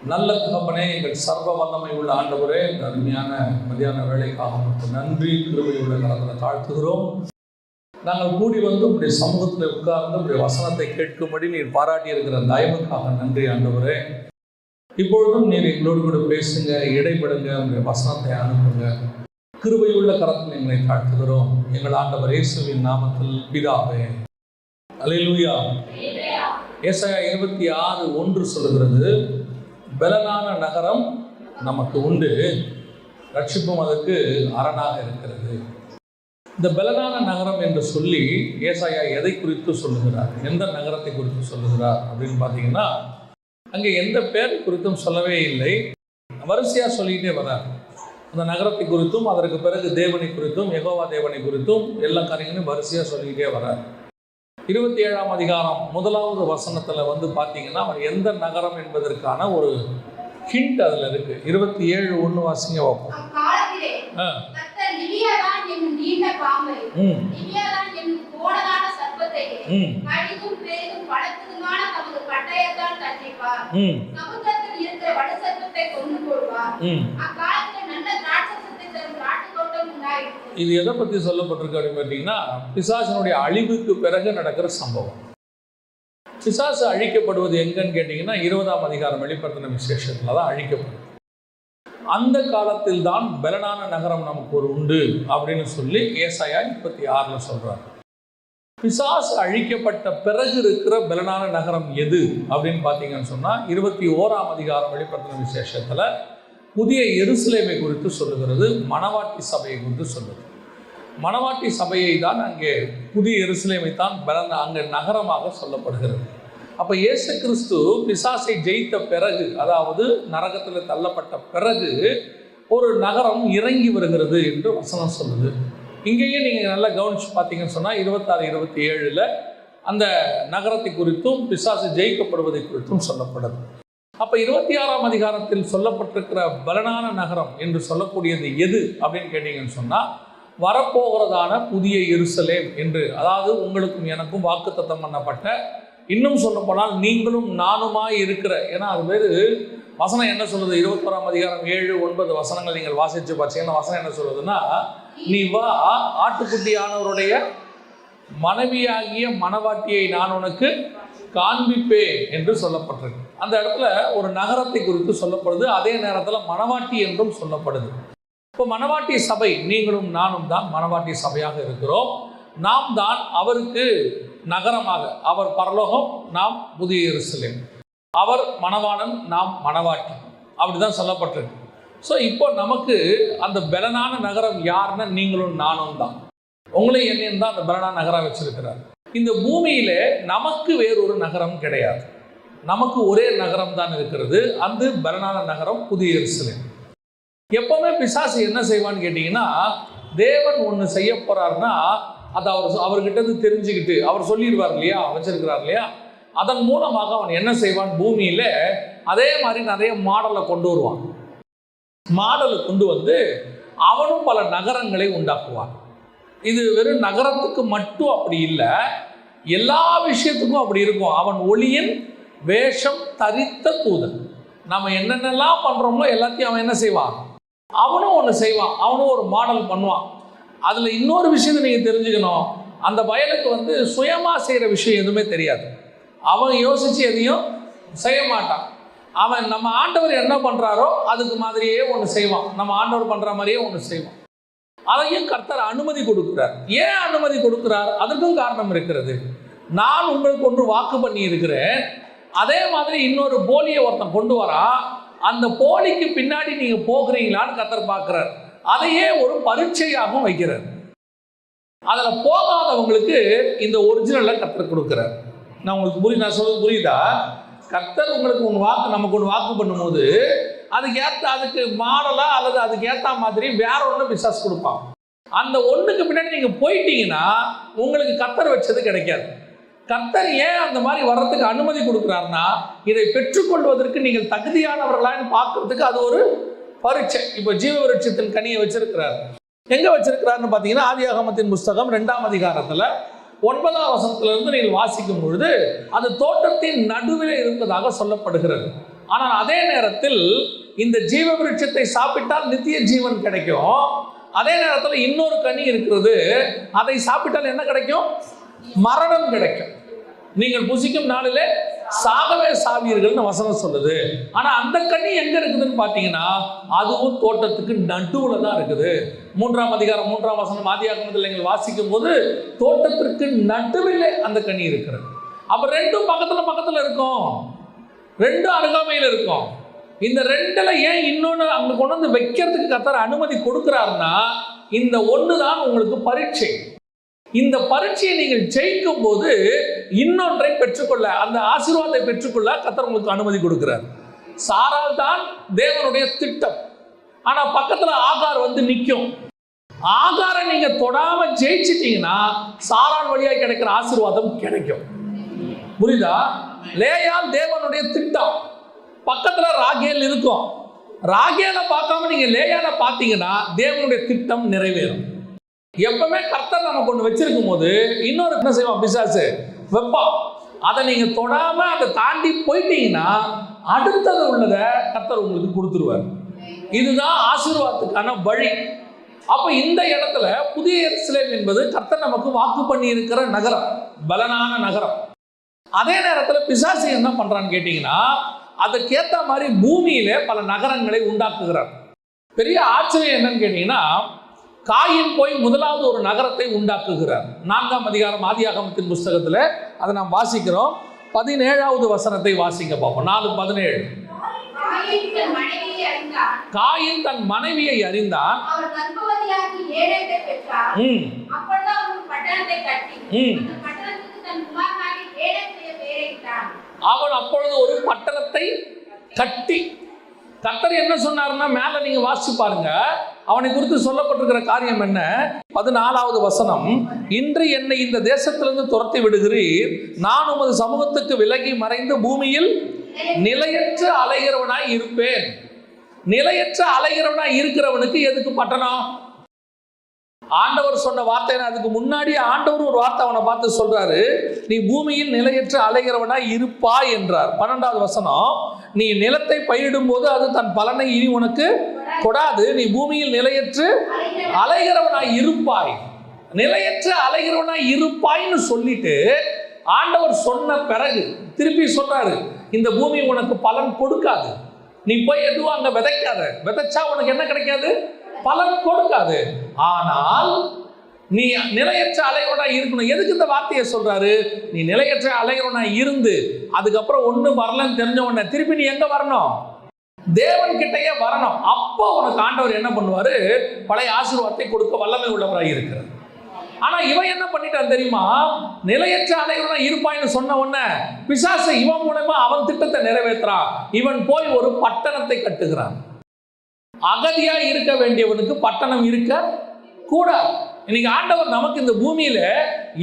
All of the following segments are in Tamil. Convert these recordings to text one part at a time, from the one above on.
நல்ல தகப்பனே, எங்கள் சர்வ வல்லமை உள்ள ஆண்டவரே, இந்த அருமையான மதியான வேலைக்காக மட்டும் நன்றி கிருபை உள்ள கரத்தில் தாழ்த்துகிறோம். நாங்கள் கூடி வந்து உங்களுடைய சமூகத்தில் உட்கார்ந்து உங்களுடைய வசனத்தை கேட்கும்படி நீர் பாராட்டி இருக்கிற தயவுக்காக நன்றி ஆண்டவரே. இப்பொழுதும் நீர் எங்களோடு கூட பேசுங்க, இடைபடுங்க, உங்களுடைய வசனத்தை அனுப்புங்க. கிருபை உள்ள கரத்தில் எங்களை தாழ்த்துகிறோம் எங்கள் ஆண்டவர் இயேசுவின் நாமத்தில் பிதாவே. அல்லேலூயா. ஏசாயா 26:1 சொல்லுகிறது, பலனான நகரம் நமக்கு உண்டு, ரட்சிப்பும் அதற்கு அரணாக இருக்கிறது. இந்த பலனான நகரம் என்று சொல்லி ஏசாயா எதை குறித்து சொல்லுகிறார், எந்த நகரத்தை குறித்து சொல்லுகிறார் அப்படின்னு பார்த்தீங்கன்னா, அங்கே எந்த பேர் குறித்தும் சொல்லவே இல்லை. வரிசையாக சொல்லிகிட்டே வர்றார். அந்த நகரத்தை குறித்தும் அதற்கு பிறகு தேவனை குறித்தும் யெகோவா தேவனை குறித்தும் எல்லா காரியங்களையும் வரிசையாக சொல்லிக்கிட்டே வர்றார். 27ஆம் அதிகாரம் 1வது வசனத்தில் வந்து பார்த்தீங்கன்னா அவர் எந்த நகரம் என்பதற்கான ஒரு ஹிண்ட் அதில் இருக்கு. 27:1 வாசிங்க வைப்போம். இது எதை பற்றி சொல்லப்பட்டிருக்கு அப்படின்னு பார்த்தீங்கன்னா, பிசாசினுடைய அழிவுக்கு பிறகு நடக்கிற சம்பவம். பிசாசு அழிக்கப்படுவது எங்கன்னு கேட்டிங்கன்னா 20ஆம் அதிகாரம் வெளிப்படுத்தின விசேஷத்தில் தான் அழிக்கப்படுது. அந்த காலத்தில் தான் பலனான நகரம் நமக்கு ஒரு உண்டு அப்படின்னு சொல்லி ஏசாயா 36 சொல்கிறார். பிசாசு அழிக்கப்பட்ட பிறகு இருக்கிற பலனான நகரம் எது அப்படின்னு பார்த்தீங்கன்னு சொன்னால் 21ஆம் அதிகாரம் வெளிப்படுத்தின விசேஷத்தில் புதிய எருசலேமை குறித்து சொல்லுகிறது, மணவாட்டி சபையை குறித்து சொல்லுது. மணவாட்டி சபையை தான் அங்கே புதிய எருசலேமை தான் அங்கே நகரமாக சொல்லப்படுகிறது. அப்போ இயேசு கிறிஸ்து பிசாசை ஜெயித்த பிறகு, அதாவது நரகத்தில் தள்ளப்பட்ட பிறகு ஒரு நகரம் இறங்கி வருகிறது என்று வசனம் சொல்லுது. இங்கேயே நீங்கள் நல்லா கவனித்து பார்த்தீங்கன்னு சொன்னால் 26-27 அந்த நகரத்தை குறித்தும் பிசாசு ஜெயிக்கப்படுவதை குறித்தும் சொல்லப்படுது. அப்போ 26ஆம் அதிகாரத்தில் சொல்லப்பட்டிருக்கிற பலனான நகரம் என்று சொல்லக்கூடியது எது அப்படின்னு கேட்டீங்கன்னு சொன்னால், வரப்போகிறதான புதிய எருசலேம் என்று, அதாவது உங்களுக்கும் எனக்கும் வாக்குத்தத்தம் பண்ணப்பட்ட, இன்னும் சொல்ல போனால் நீங்களும் நானுமாய் இருக்கிற, ஏன்னா அது பேர் வசனம் என்ன சொல்லுது, 21ஆம் அதிகாரம் 7-9 வசனங்கள் நீங்கள் வாசித்து பார்த்தீங்கன்னா வசனம் என்ன சொல்லுதுன்னா, நீ வா, ஆட்டுக்குட்டியானவருடைய மனைவியாகிய மணவாட்டியை நான் உனக்கு காண்பிப்பே என்று சொல்லப்பட்டிருக்கு. அந்த இடத்துல ஒரு நகரத்தை குறித்து சொல்லப்படுது, அதே நேரத்தில் மணவாட்டி என்றும் சொல்லப்படுது. இப்போ மணவாட்டி சபை நீங்களும் நானும் தான் மணவாட்டி சபையாக இருக்கிறோம். நாம் தான் அவருக்கு நகரமாக, அவர் பரலோகம், நாம் புதிய எருசலேம், அவர் மணவாளன், நாம் மணவாட்டி, அப்படிதான் சொல்லப்பட்டிருக்கு. ஸோ இப்போ நமக்கு அந்த பலனான நகரம் யாருன்னா நீங்களும் நானும் தான். உங்களை என்னையும் தான் அந்த பலனான நகரம் வச்சிருக்கிறார். இந்த பூமியில நமக்கு வேறொரு நகரம் கிடையாது, நமக்கு ஒரே நகரம் தான் இருக்கிறது, அந்த பலனான நகரம் புதிய எருசலேம். எப்பவுமே பிசாசு என்ன செய்வான்னு கேட்டீங்கன்னா, தேவன் ஒன்று செய்ய போறாருன்னா அதை அவர்கிட்ட இருந்து தெரிஞ்சுக்கிட்டு அவர் சொல்லிடுவார் இல்லையா, வச்சிருக்கிறார் இல்லையா, அதன் மூலமாக அவன் என்ன செய்வான், பூமியில அதே மாதிரி நிறைய மாடலை கொண்டு வருவான். மாடலை கொண்டு வந்து அவனும் பல நகரங்களை உண்டாக்குவான். இது வெறும் நகரத்துக்கு மட்டும் அப்படி இல்லை, எல்லா விஷயத்துக்கும் அப்படி இருக்கும். அவன் ஒளியின் வேஷம் தரித்த தூதன். நம்ம என்னென்னலாம் பண்ணுறோமோ எல்லாத்தையும் அவன் என்ன செய்வான், அவனும் ஒன்று செய்வான், அவனும் ஒரு மாடல் பண்ணுவான். அதில் இன்னொரு விஷயத்தை நீங்கள் தெரிஞ்சுக்கணும், அந்த வயலுக்கு வந்து சுயமாக செய்கிற விஷயம் எதுவுமே தெரியாது. அவன் யோசித்து எதையும் செய்ய மாட்டான். அவன் நம்ம ஆண்டவர் என்ன பண்ணுறாரோ அதுக்கு மாதிரியே ஒன்று செய்வான், நம்ம ஆண்டவர் பண்ணுற மாதிரியே ஒன்று செய்வான். அதையும் கர்த்தர் அனுமதி கொடுக்கிறார். ஏன் அனுமதி கொடுக்கிறார்? அதற்கும் காரணம் இருக்கிறது. நான் உங்களுக்கு ஒன்று வாக்கு பண்ணி இருக்கிறேன், அதே மாதிரி இன்னொரு போலியை ஒருத்தன் கொண்டு வரா, அந்த போலிக்கு பின்னாடி நீங்க போகிறீங்களான்னு கர்த்தர் பார்க்கிறார். அதையே ஒரு பரீட்சையாகவும் வைக்கிறார். அதில் போகாதவங்களுக்கு இந்த ஒரிஜினலை கர்த்தர் கொடுக்கிறார். நான் உங்களுக்கு நான் சொல்றது புரியுதா? கர்த்தர் உங்களுக்கு ஒன்று வாக்கு, நமக்கு ஒன்று வாக்கு பண்ணும்போது அதுக்கு மாடலாக அல்லது அதுக்கு ஏற்ற மாதிரி வேற ஒன்று பிசாசு கொடுப்பான். அந்த ஒன்றுக்கு பின்னாடி நீங்கள் போயிட்டீங்கன்னா உங்களுக்கு கர்த்தர் வச்சது கிடைக்காது. கர்த்தர் ஏன் அந்த மாதிரி வர்றதுக்கு அனுமதி கொடுக்குறாருன்னா, இதை பெற்றுக்கொள்வதற்கு நீங்கள் தகுதியானவர்களான்னு பார்க்கறதுக்கு அது ஒரு பரீட்சை. இப்போ ஜீவ விருட்சத்தின் கனியை வச்சிருக்கிறார். எங்கே வச்சிருக்கிறாருன்னு பார்த்தீங்கன்னா, ஆதியாகமத்தின் புஸ்தகம் 2ஆம் அதிகாரத்தில் 9ஆம் வசனத்திலிருந்து நீங்கள் வாசிக்கும் பொழுது அது தோட்டத்தின் நடுவில் இருப்பதாக சொல்லப்படுகிறது. ஆனால் அதே நேரத்தில் இந்த ஜீவ விருட்சத்தை சாப்பிட்டால் நித்திய ஜீவன் கிடைக்கும். அதே நேரத்தில் இன்னொரு கனி இருக்கிறது, அதை சாப்பிட்டால் என்ன கிடைக்கும்? மரணம் கிடைக்கும். நீங்கள் புசிக்கும் நாளிலே சாகவே சாவீர்கள்னு வசனம் சொல்லுது. ஆனா அந்த கனி எங்க இருக்குதுன்னு பாத்தீங்கன்னா அதுவும் தோட்டத்துக்கு நடுவுல தான் இருக்குது. 3ஆம் அதிகாரம் 3ஆம் வசனம் ஆதியாகமத்தில் நீங்கள் வாசிக்கும் போது தோட்டத்திற்கு நடுவிலே அந்த கனி இருக்கிறது. அப்ப ரெண்டும் பக்கத்துல இருக்கும், ரெண்டும் அருகாமையில் இருக்கும். இந்த ரெண்டுல ஏன் இன்னொன்னு அங்க கொண்டு வந்து வைக்கிறதுக்கு கர்த்தர் அனுமதி கொடுக்கிறாருன்னா, இந்த ஒன்று தான் உங்களுக்கு பரீட்சை. இந்த பரீட்சையை நீங்கள் ஜெயிக்கும் போது இன்னொன்றை பெற்றுக்கொள்ள, அந்த ஆசீர்வாதத்தை பெற்றுக்கொள்ள கர்த்தர் உங்களுக்கு அனுமதி கொடுக்கிறார். சாரால் தான் தேவனுடைய திட்டம். ஆனா பக்கத்துல ஆகார் வந்து நிற்கும். ஆகாரை நீங்க தொடாம ஜெயிச்சிட்டீங்கன்னா சாரால் வழியாக கிடைக்கிற ஆசீர்வாதம் கிடைக்கும். புரியுதா? லேயால் தேவனுடைய திட்டம், பக்கத்துல ராகேல் இருக்கும். ராகேலை பார்க்காம நீங்க லேயால பார்த்தீங்கன்னா தேவனுடைய திட்டம் நிறைவேறும். எப்பவுமே கர்த்தர் நமக்கு ஒன்று வச்சிருக்கும் போது இன்னொரு என்ன செய்வான்? பிசாசு வைப்பான். அதை நீங்க தொடாம அதை தாண்டி போயிட்டீங்கன்னா அடுத்தது உள்ளதை கர்த்தர் உங்களுக்கு கொடுத்துருவார். இதுதான் ஆசீர்வாதத்துக்கான வழி. அப்ப இந்த இடத்துல புதிய எருசலேம் என்பது கர்த்தர் நமக்கு வாக்கு பண்ணி இருக்கிற நகரம், பலனான நகரம். அதே நேரத்தில் பிசாசு என்ன பண்றான்னு கேட்டீங்கன்னா அதுக்கேற்ற மாதிரி பூமியில பல நகரங்களை உண்டாக்குகிறார். பெரிய ஆச்சரியம் என்னன்னு கேட்டீங்கன்னா காயின் போய் முதலாவது ஒரு நகரத்தை உண்டாக்குகிறார். 4ஆம் அதிகாரம் ஆதியாகமத்தின் புஸ்தகத்தில் அதை நாம் வாசிக்கிறோம். 17வது வசனத்தை வாசிக்க பார்ப்போம். 4:17. காயின் தன் மனைவியை அறிந்தான், அவன் அப்பொழுது ஒரு பட்டணத்தை கட்டி. கர்த்தர் என்ன சொன்னார்னா மேல நீங்க வாசிச்சு பாருங்க, அவனை குறித்து சொல்லப்பட்டிருக்கிற காரியம் என்ன? 14வது வசனம், இன்று என்னை இந்த தேசத்திலிருந்து துரத்தி விடுகிறீர், நான் உமது சமூகத்துக்கு விலகி மறைந்து பூமியில் நிலையற்ற அலைகிறவனாய் இருப்பேன். நிலையற்ற அலைகிறவனாய் இருக்கிறவனுக்கு எதுக்கு பட்டணம்? ஆண்டவர் சொன்ன வார்த்தை. அதுக்கு முன்னாடி ஆண்டவர் ஒரு வார்த்தை அவனை பார்த்து சொல்றாரு, நீ பூமியில் நிலையற்ற அலைகிறவனாய் இருப்பாய் என்றார். 12வது வசனம், நீ நிலத்தை பயிரிடும் போது அது தன் பலனை இனி உனக்கு கொடாது, நீ பூமியில் நிலையற்று அலைகிறவனாய் இருப்பாய். நிலையற்ற அலைகிறவனாய் இருப்பாய்னு சொல்லிட்டு ஆண்டவர் சொன்ன பிறகு திருப்பி சொல்றாரு, இந்த பூமி உனக்கு பலன் கொடுக்காது, நீ போய் எதுவும் அங்க விதைக்காத, விதைச்சா உனக்கு என்ன கிடைக்காது? பலன் கொடுக்காது. ஆனால் நீ நிலையற்ற அலைகிறவனா இருக்கணும். எதுக்கு இந்த வார்த்தையை சொல்றாரு? நீ நிலையற்ற அலைகிறவனா இருந்து அதுக்கப்புறம் ஒண்ணு வரலன்னு தெரிஞ்ச உடனே திருப்பி நீ எங்க வரணும்? தேவன் கிட்டையே வரணும். அப்போ உனக்கு ஆண்டவர் என்ன பண்ணுவாரு? பழைய ஆசீர்வாதத்தை கொடுக்க வல்லமை உள்ளவராக இருக்கிறார். ஆனா இவன் என்ன பண்ணிட்டான் தெரியுமா? நிலையற்ற அலைகிறவனா இருப்பாய்னு சொன்ன உடனே பிசாசு இவன் மூலமா அவன் திட்டத்தை நிறைவேற்றான். இவன் போய் ஒரு பட்டணத்தை கட்டுகிறான். அகதியா இருக்க வேண்டியவனுக்கு பட்டணம் இருக்க கூடாது. இன்னைக்கு ஆண்டவர் நமக்கு இந்த பூமியில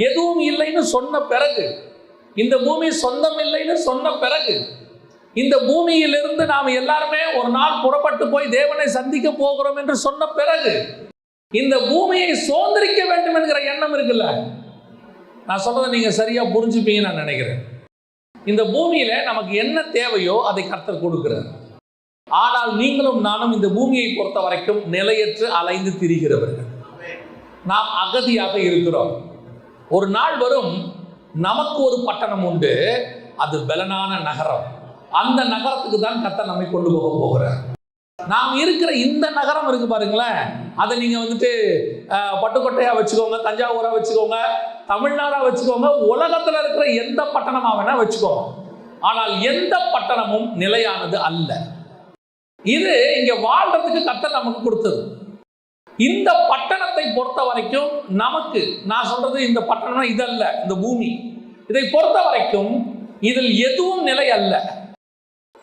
எதுவும் இல்லைன்னு சொன்ன பிறகு, இந்த பூமி சொந்தம் இல்லைன்னு சொன்ன பிறகு, இந்த பூமியிலிருந்து நாம் எல்லாருமே ஒரு நாள் புறப்பட்டு போய் தேவனை சந்திக்க போகிறோம் என்று சொன்ன பிறகு, இந்த பூமியை சுதந்திரிக்க வேண்டும் என்கிற எண்ணம் இருக்குல்ல, நான் சொல்றதை நீங்க சரியா புரிஞ்சுப்பீங்கன்னு நான் நினைக்கிறேன். இந்த பூமியில நமக்கு என்ன தேவையோ அதை கர்த்தர் கொடுக்கிறார். ஆனால் நீங்களும் நானும் இந்த பூமியை பொறுத்த வரைக்கும் நிலையற்று அலைந்து திரிகிறவர்கள். நாம் அகதியாக இருக்கிறோம். ஒரு நாள் வரும், நமக்கு ஒரு பட்டணம் உண்டு, அது பலனான நகரம். அந்த நகரத்துக்கு தான் கர்த்தர் நம்மை கொண்டு போக போகிறார். நாம் இருக்கிற இந்த நகரம் இருக்கு பாருங்களேன், அதை நீங்க வந்துட்டு பட்டுக்கோட்டையா வச்சுக்கோங்க, தஞ்சாவூரா வச்சுக்கோங்க, தமிழ்நாடா வச்சுக்கோங்க, உலகத்துல இருக்கிற எந்த பட்டணமா வேணா வச்சுக்கோங்க. ஆனால் எந்த பட்டணமும் நிலையானது அல்ல. இது இங்க வாழ்றதுக்கு கர்த்தர் நமக்கு கொடுத்தது. இந்த பட்டணத்தை பொறுத்த வரைக்கும் நமக்கு, நான் சொல்றது இந்த பட்டணம் இதல்ல, இந்த பூமி, இதை பொறுத்த வரைக்கும் இதில் எதுவும் நிலை அல்ல.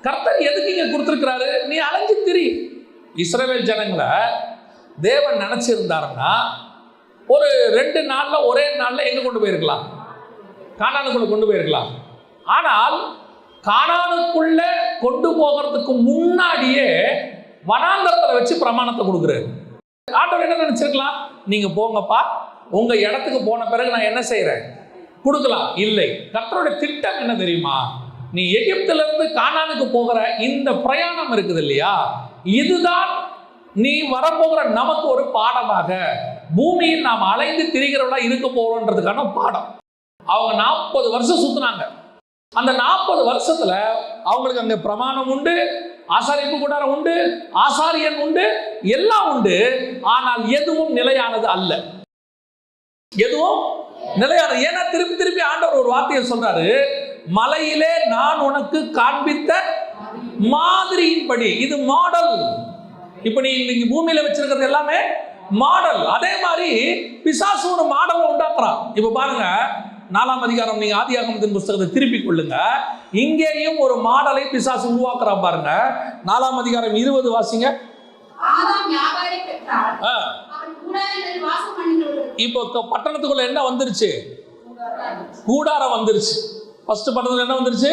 கர்த்தர் எதுக்கு இங்க கொடுத்திருக்கிறாரு? நீ அலைஞ்சு திரி. இஸ்ரவேல் ஜனங்களை தேவன் நினைச்சிருந்தாருன்னா ஒரு 2 நாள்ல ஒரே நாள்ல எங்க கொண்டு போயிருக்கலாம்? கானானுக்குள்ள கொண்டு போயிருக்கலாம். ஆனால் கானானுக்குள்ள கொண்டு போகிறதுக்கு முன்னாடியே வனாந்தரத்தில் வச்சு பிரமாணத்தை கொடுக்குறாரு. ஆண்டவர் என்ன நினைச்சிருக்கலாம்? நீங்க போங்கப்பா, உங்க இடத்துக்கு போன பிறகு நான் என்ன செய்யறேன்? கொடுக்கலாம். இல்லை, கர்த்தருடைய திட்டம் என்ன தெரியுமா? நீ எகிப்திலிருந்து கானானுக்கு போகிற இந்த பிரயாணம் இருக்குது இல்லையா, இதுதான் நீ வரப்போகிற நமக்கு ஒரு பாடமாக, பூமியில் நாம் அலைந்து திரிகிறவளா இருக்க போறோன்றதுக்கான பாடம். அவங்க 40 வருஷம் சுத்தினாங்க. அந்த 40 வருஷத்துல அவங்களுக்கு அங்க பிரமாணம் உண்டு, ஆசாரிப்பு கூடாரம் உண்டு, ஆசாரியன் உண்டு, எல்லாம் உண்டு. ஆனால் எதுவும் நிலையானது அல்ல. எதுவும் நிலையானது. ஏன்னா திருப்பி திருப்பி ஆண்டவர் ஒரு வார்த்தையை சொல்றாரு, மலையிலே நான் உனக்கு காண்பித்த மாதிரியின்படி. இது மாடல். இப்ப நீ இன்னைக்கு பூமியில வச்சிருக்கிறது எல்லாமே மாடல். அதே மாதிரி பிசாசு ஒரு மாடலை உண்டாக்குறான். இப்ப பாருங்க, 4ஆம் அதிகாரம் நீங்க ஆதியாகமத்தின் புஸ்தகத்தை திருப்பி கொள்ளுங்க. இங்கேயும் ஒரு மாடலை பிசாசு உருவாக்குறான் பாருங்க. 4ஆம் அதிகாரம் 20 வாசிங்க. இப்போ பட்டணத்துக்குள்ள என்ன வந்துருச்சு? கூடாரம் வந்துருச்சு. ஃபர்ஸ்ட் பட்டணத்துல என்ன வந்துருச்சு?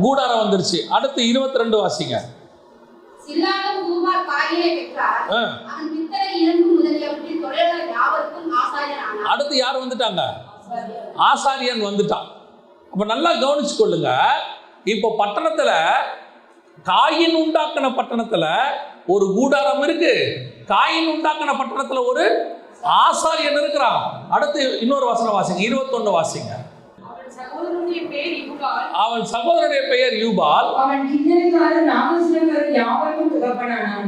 கூடாரம் வந்துருச்சு. அடுத்து 22 வாசிங்க. அடுத்து யார் வந்துட்டாங்க? ஆசாரியன் வந்துட்டான். அப்ப நல்லா கவனிச்சு கொள்ளுங்க. இப்போ பட்டணத்துல, காயின் உண்டாக்கின பட்டணத்துல ஒரு கூடாரம் இருக்கு, காயின் உண்டாக்கின பட்டணத்துல ஒரு ஆசாரியன் இருக்கிறான். அடுத்து இன்னொரு வசனம் வாசிங்க, 21 வாசிங்க. அவன் சகோதரனுடைய பெயர் யூபால்.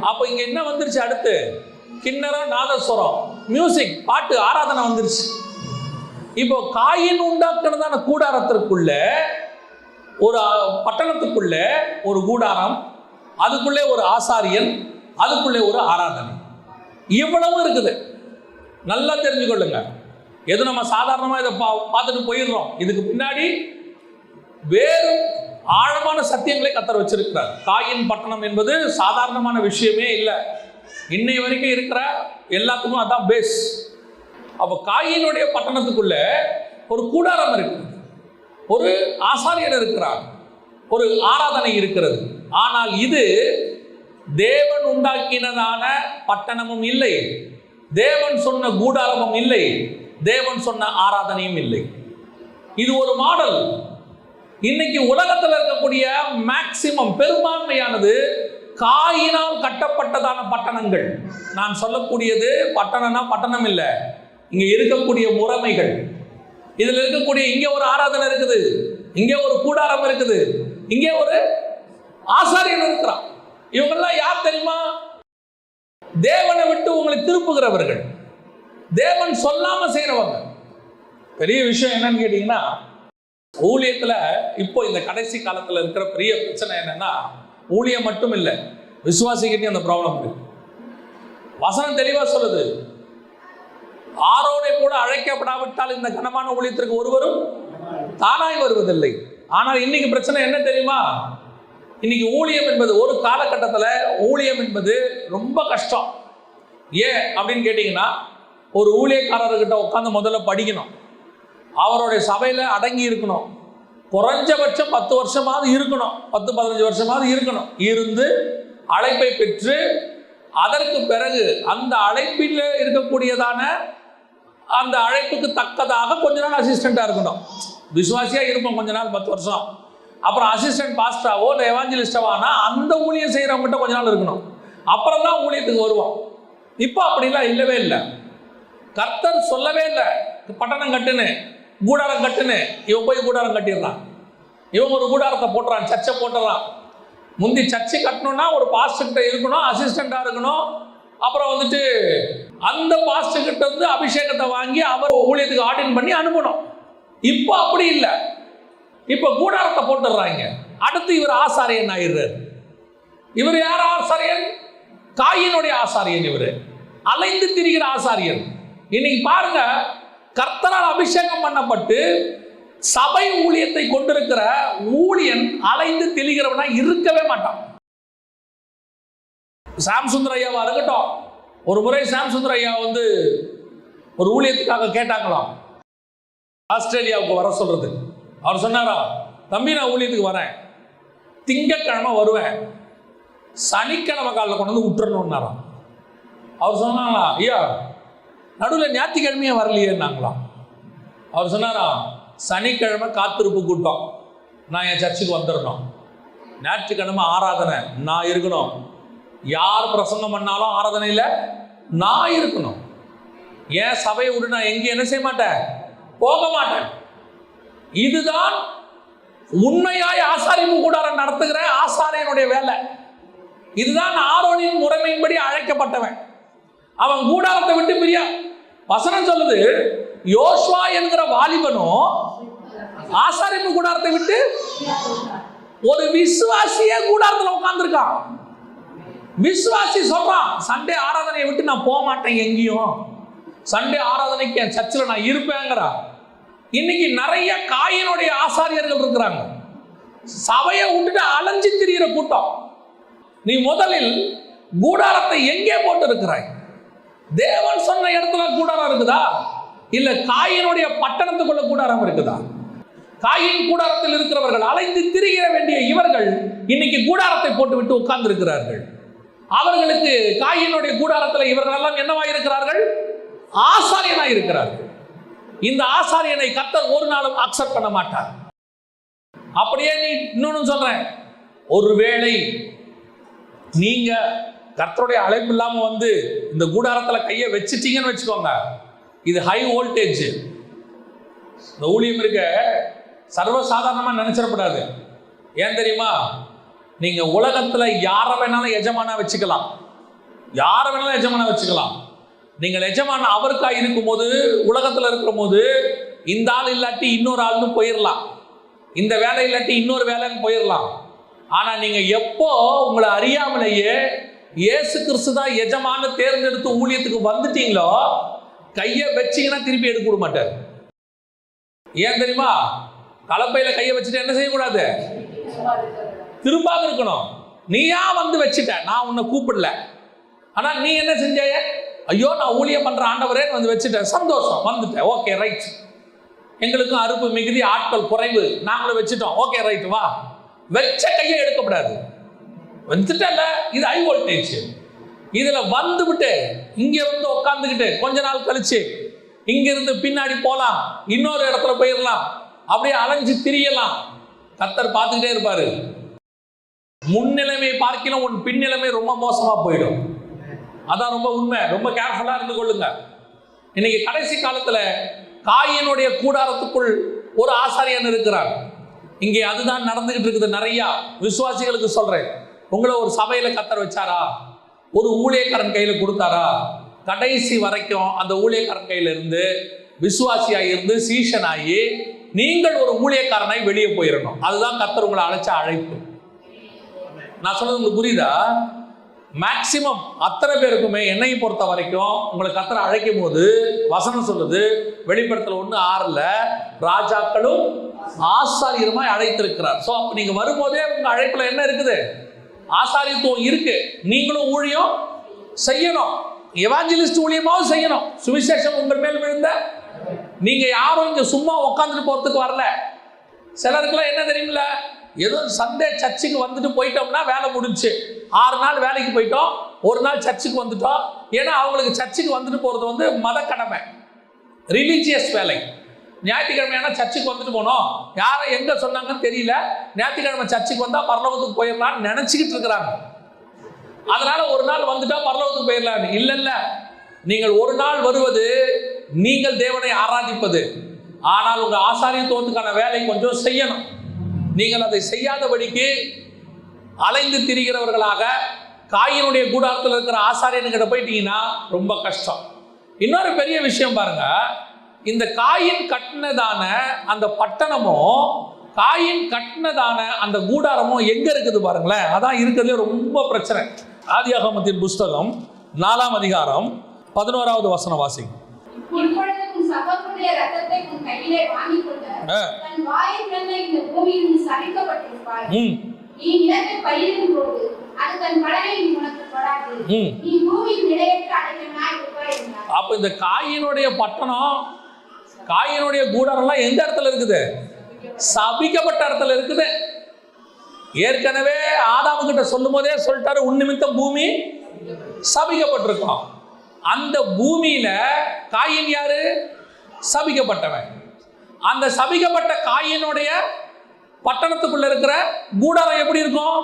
அப்ப இங்க என்ன வந்துருச்சு? அடுத்து கிண்ணறம், நாதஸ்வரம், மியூசிக், பாட்டு, ஆராதனை வந்துருச்சு. இப்போ காயின் உண்டாக்குனதான கூடாரத்திற்குள்ள, ஒரு பட்டணத்துக்குள்ள ஒரு கூடாரம், அதுக்குள்ளே ஒரு ஆசாரியன், அதுக்குள்ளே ஒரு ஆராதனை. இவ்வளவு இருக்குது. நல்லா தெரிஞ்சுக்கொள்ளுங்க. எது நம்ம சாதாரணமா இதை பார்த்துட்டு போயிடுறோம். இதுக்கு பின்னாடி வேறு ஆழமான சத்தியங்களை கர்த்தர் வச்சிருக்கிறார். காயின் பட்டணம் என்பது சாதாரணமான விஷயமே இல்லை. இன்னை வரைக்கும் இருக்கிற எல்லாத்துக்கும் அதான் பேஸ். அப்போ காயினுடைய பட்டணத்துக்குள்ள ஒரு கூடாரம் இருக்கிறது, ஒரு ஆசாரியர் இருக்கிறார், ஒரு ஆராதனை இருக்கிறது. ஆனால் இது தேவன் உண்டாக்கினதான பட்டணமும் இல்லை, தேவன் சொன்ன கூடாரமும் இல்லை, தேவன் சொன்ன ஆராதனையும் இல்லை. இது ஒரு மாடல். இன்னைக்கு உலகத்தில் இருக்கக்கூடிய மேக்சிமம், பெரும்பான்மையானது காயினால் கட்டப்பட்டதான பட்டணங்கள். நான் சொல்லக்கூடியது பட்டணம்னா பட்டணம் இல்லை, இங்க இருக்கக்கூடிய முறைமைகள். இதுல இருக்கக்கூடிய, இங்கே ஒரு ஆராதனை இருக்குது, இங்கே ஒரு கூடாரம் இருக்குது, இங்கே ஒரு ஆசாரியன் இருக்கிறான். இவங்கெல்லாம் யார் தெரியுமா? தேவனை விட்டு உங்களை திருப்புகிறவர்கள், தேவன் சொல்லாம செய்யறவங்க. பெரிய விஷயம் என்னன்னு கேட்டீங்கன்னா, ஊழியத்துல இப்போ இந்த கடைசி காலத்துல இருக்கிற பெரிய பிரச்சனை என்னன்னா, ஊழியம் மட்டும் இல்லை, விசுவாசிக்கிட்டே அந்த ப்ராப்ளம் இருக்கு. வசனம் தெளிவா சொல்லுது, ஆரோனை கூட அழைக்கப்படாவிட்டால் இந்த கனமான ஊழியத்திற்கு ஒருவரும் தானாய் வருவதில்லை. ஆனால் இன்னைக்கு பிரச்சனை என்ன தெரியுமா? இன்னைக்கு ஊழியம் என்பது, ஒரு காலகட்டத்தில் ஊழியம் என்பது ரொம்ப கஷ்டம். ஏன் அப்படின்னு கேட்டீங்கன்னா, ஒரு ஊழியக்காரர்கிட்ட உட்காந்து முதல்ல படிக்கணும், அவருடைய சபையில் அடங்கி இருக்கணும், குறைஞ்சபட்சம் 10 வருஷமாவது இருக்கணும், 10-15 வருஷமாவது இருக்கணும். இருந்து அழைப்பை பெற்று அதற்கு பிறகு அந்த அழைப்பில் இருக்கக்கூடியதான அந்த அழைப்புக்கு தக்கதாக கொஞ்ச நாள் அசிஸ்டண்ட்டாக இருக்கணும். விசுவாசியாக இருப்போம் கொஞ்ச நாள், 10 வருஷம். அப்புறம் அசிஸ்டன்ட் பாஸ்டராவோ இல்லை எவாஞ்சலிஸ்டாவானா அந்த ஊழியம் செய்கிறவங்ககிட்ட கொஞ்ச நாள் இருக்கணும். அப்புறம் தான் ஊழியத்துக்கு வருவோம். இப்போ அப்படிலாம் இல்லவே இல்லை. கர்த்தர் சொல்லவே இல்லை பட்டணம் கட்டுன்னு, கூடாரம் கட்டுன்னு. இவன் போய் கூடாரம் கட்டிடுறான். இவன் ஒரு கூடாரத்தை போட்டுறான், சர்ச்சை போட்டுறான். முந்தி சர்ச்சை கட்டணும்னா ஒரு பாஸ்டர்கிட்ட இருக்கணும், அசிஸ்டண்டாக இருக்கணும். அப்புறம் வந்துட்டு அந்த பாஸ்டர்கிட்ட வந்து அபிஷேகத்தை வாங்கி அவர் ஊழியத்துக்கு ஆர்டின் பண்ணி அனுப்பணும். இப்போ அப்படி இல்லை. இப்போ கூடாரத்தை போட்டுடுறாங்க. அடுத்து இவர் ஆசாரியன் ஆயிடுறார். இவர் யார் ஆசாரியன்? காயினுடைய ஆசாரியன். இவர் அலைந்து திரிகிற ஆசாரியன். இன்னைக்கு பாருங்க, கர்த்தரால் அபிஷேகம் பண்ணப்பட்டு சபை ஊழியத்தை கொண்டிருக்கிற ஊழியன் அலைந்து திரிகிறவனா இருக்கவே மாட்டான். சாம் சுந்தர் ஐயாவா இருக்கட்டும், ஒரு முறை சாம் சுந்தர் ஐயா வந்து ஒரு ஊழியத்துக்காக கேட்டாங்களாம், ஆஸ்திரேலியாவுக்கு வர சொல்றது. அவர் சொன்னாரா, தம்பி நான் ஊழியத்துக்கு வரேன், திங்கட்கிழமை வருவேன், சனிக்கிழமை காலையில் கொண்டு வந்து விட்டுறணும்னாராம். அவர் சொன்னாங்களா, ஐயா நடுவில் ஞாயிற்றுக்கிழமையே வரலையேன்னாங்களாம். அவர் சொன்னாரா, சனிக்கிழமை காத்திருப்பு கூட்டம், நான் என் சர்ச்சுக்கு வந்துடணும், ஞாயிற்றுக்கிழமை ஆராதனை நான் இருக்கணும், யார் பிரசங்கம் பண்ணாலும் ஆராதனையில் நான் இருக்கணும், ஏன் சபையை விட்டு நான் எங்கேயும் என்ன செய்ய மாட்டேன், போக மாட்டேன். இதுதான் உண்மையாய் ஆசாரிப்பு கூடாரம் நடத்துகிற ஆசாரியனுடைய வேலை. இதுதான் ஆரோனின் முறைமையின்படி அழைக்கப்பட்டவன். அவன் கூடாரத்தை விட்டு பிரியா. வசனம் சொல்லுது, யோசுவா என்கிற வாலிபனும் ஆசாரிப்பு கூடாரத்தை விட்டு, ஒரு விசுவாசியே கூடாரத்தில் உட்கார்ந்துருக்கான். விசுவாசி சொல்றான், சண்டே ஆராதனையை விட்டு நான் போக மாட்டேன் எங்கேயும், சண்டே ஆராதனைக்கு என் சர்ச்சில் நான் இருப்பேங்கிறா. இன்னைக்கு நிறைய காயினுடைய ஆசாரியர்கள் இருக்கிறாங்க, சபையை விட்டுட்டு அலைஞ்சு திரிகிற கூட்டம். நீ முதலில் கூடாரத்தை எங்கே போட்டு இருக்கிறாய்? தேவன் சொன்ன இடத்துல கூடாரம் இருக்குதா, இல்ல காயினுடைய பட்டணத்துக்குள்ள கூடாரம் இருக்குதா? காயின் கூடாரத்தில் இருக்கிறவர்கள், அலைந்து திரிகிற வேண்டிய இவர்கள் இன்னைக்கு கூடாரத்தை போட்டு விட்டு உட்கார்ந்து இருக்கிறார்கள். அவர்களுக்கு காயினுடைய கூடாரத்தில் இவர்கள் எல்லாம் என்னவா இருக்கிறார்கள்? ஆசாரியனா இருக்கிறார்கள். இந்த ஆசாரியனை கர்த்தர் ஒரு நாளும் அக்செப்ட் பண்ண மாட்டார். அப்படியே நீ இன்னொன்னு சொல்றேன், ஒருவேளை நீங்க கர்த்தருடைய அழைப்பு இல்லாம வந்து இந்த கூடாரத்துல கையை வச்சுட்டீங்கன்னு வச்சுக்கோங்க, இது ஹை வோல்டேஜ். இந்த ஊழியம் இருக்க சர்வசாதாரணமா நினைச்சிடப்படாது. ஏன் தெரியுமா? நீங்க உலகத்துல யாரை வேணாலும் எஜமானா வச்சுக்கலாம், யாரை வேணாலும் எஜமானா வச்சுக்கலாம். நீங்கள் எஜமான அவருக்காக இருக்கும் போது, உலகத்தில் இருக்கிற போது, இந்த ஆள் இல்லாட்டி இன்னொரு ஆள்னு போயிடலாம், இந்த வேலை இல்லாட்டி இன்னொரு வேலைன்னு போயிடலாம். ஆனால் நீங்கள் எப்போ உங்களை அறியாமலேயே இயேசு கிறிஸ்து தான் எஜமானு தேர்ந்தெடுத்து ஊழியத்துக்கு வந்துட்டீங்களோ, கையை வச்சிங்கன்னா திருப்பி எடுக்க விட மாட்டார். ஏன் தெரியுமா? கலப்பையில் கையை வச்சுட்டு என்ன செய்யக்கூடாது, திரும்பாக இருக்கணும். நீயா வந்து வச்சுட்ட, நான் உன்னை கூப்பிடல, ஆனால் நீ என்ன செஞ்சாய, ஐயோ நான் ஊழியம் பண்ற ஆண்டவரே வந்து வச்சுட்டேன், சந்தோஷம், வந்துட்டேன், ஓகே ரைட். எங்களுக்கும் அறுப்பு மிகுதி, ஆட்கள் குறைவு, நாங்களும் வச்சுட்டோம், ஓகே ரைட், வா. வச்ச கையை எடுக்கப்படாது. வந்துட்டல, இது ஹை வோல்டேஜ். இதுல வந்துவிட்டு இங்க வந்து உட்காந்துக்கிட்டு கொஞ்ச நாள் கழிச்சு இங்க இருந்து பின்னாடி போலாம், இன்னொரு இடத்துல போயிடலாம், அப்படியே அலைஞ்சு திரியலாம். கர்த்தர் பார்த்துக்கிட்டே இருப்பாரு. முன்னிலைமை பார்க்கலாம், உன் பின்னிலைமை ரொம்ப மோசமா போயிடும். அதான் ரொம்ப உண்மை. ரொம்ப கேர்ஃபுல்லா இருந்து கொள்ளுங்க. இன்னைக்கு கடைசி காலத்துல காயினுடைய கூடாரத்துக்குள் ஒரு ஆசாரியன் இருக்கிறார். இங்கே அதுதான் நடந்துகிட்டு இருக்குது. நிறைய விசுவாசிகளுக்கு சொல்றேன், உங்களை ஒரு சபையில கர்த்தர் வச்சாரா, ஒரு ஊழியக்காரன் கையில கொடுத்தாரா, கடைசி வரைக்கும் அந்த ஊழியக்காரன் கையில இருந்து விசுவாசியாகி இருந்து சீஷனாகி நீங்கள் ஒரு ஊழியக்காரனாய் வெளியே போயிடணும். அதுதான் கர்த்தர் உங்களை அழைச்ச அழைப்பு. நான் சொல்றது உங்களுக்கு புரியுதா? மேக்சிமம் அத்தனை பேருக்குமே என்னை பொறுத்த வரைக்கும் உங்களை கர்த்தர் அழைக்கும் போது வசனம் சொல்லுது, வெளிப்படுத்தல் 1:6 ராஜாக்களும் ஆசாரியருமாய் அழைத்திருக்கிறார். ஸோ அப்போ நீங்க வரும்போதே உங்க அழைப்புல என்ன இருக்குது? ஆசாரியத்துவம் இருக்கு. நீங்களும் ஊழியம் செய்யணும், எவாஞ்சலிஸ்ட் ஊழியமாவும் செய்யணும். சுவிசேஷம் உங்கள் மேல் விழுந்த, நீங்க யாரும் இங்க சும்மா உட்காந்துட்டு போறதுக்கு வரல. சிலருக்குலாம் என்ன தெரியுமில்ல, ஏதோ சண்டே சர்ச்சுக்கு வந்துட்டு போயிட்டோம்னா வேலை முடிஞ்சு, 6 நாள் வேலைக்கு போயிட்டோம், ஒரு நாள் சர்ச்சுக்கு வந்துட்டோம். ஏன்னா அவங்களுக்கு சர்ச்சுக்கு வந்துட்டு போறது வந்து மத கடமை, ரிலீஜியஸ் வேலை. ஞாயிற்றுக்கிழமையான சர்ச்சுக்கு வந்துட்டு போனோம், யாரை எங்க சொன்னாங்கன்னு தெரியல, ஞாயிற்றுக்கிழமை சர்ச்சுக்கு வந்தா பரலோகத்துக்கு போயிடலாம்னு நினைச்சுக்கிட்டு இருக்கிறாங்க. அதனால ஒரு நாள் வந்துட்டா பரலோகத்துக்கு போயிடலாம். இல்ல இல்ல, நீங்கள் ஒரு நாள் வருவது நீங்கள் தேவனை ஆராதிப்பது. ஆனால் உங்க ஆசாரியத்துவத்துக்கான வேலை கொஞ்சம் செய்யணும். நீங்கள் அதை செய்யாதபடிக்கு அலைந்து திரிகிறவர்களாக காயினுடைய கூடாரத்தில் இருக்கிற ஆசாரியன்கிட்ட போயிட்டீங்கன்னா ரொம்ப கஷ்டம். இன்னொரு பெரிய விஷயம் பாருங்க, இந்த காயின் கட்டினதான அந்த பட்டணமும் காயின் கட்டினதான அந்த கூடாரமும் எங்க இருக்குது பாருங்களேன். அதான் இருக்கிறதுல ரொம்ப பிரச்சனை. ஆதியாகமத்தின் புஸ்தகம் 4ஆம் அதிகாரம் 11வது வசனம் வாசிங்க. அப்ப இந்த காயினுடைய பட்டணம், காயினுடைய கூடாரம் எந்த இடத்துல இருக்குது? சபிக்கப்பட்ட இடத்துல இருக்குது. ஏற்கனவே ஆதாமு கிட்ட சொல்லும் போதே சொல்லிட்டாரு, உன் நிமித்தம் பூமி சபிக்கப்பட்டிருக்கும். அந்த பூமியில காயின் யாரு? சபிக்கப்பட்டவன். அந்த சபிக்கப்பட்ட காயினுடைய பட்டணத்துக்குள்ள இருக்கிற கூடாரம் எப்படி இருக்கும்?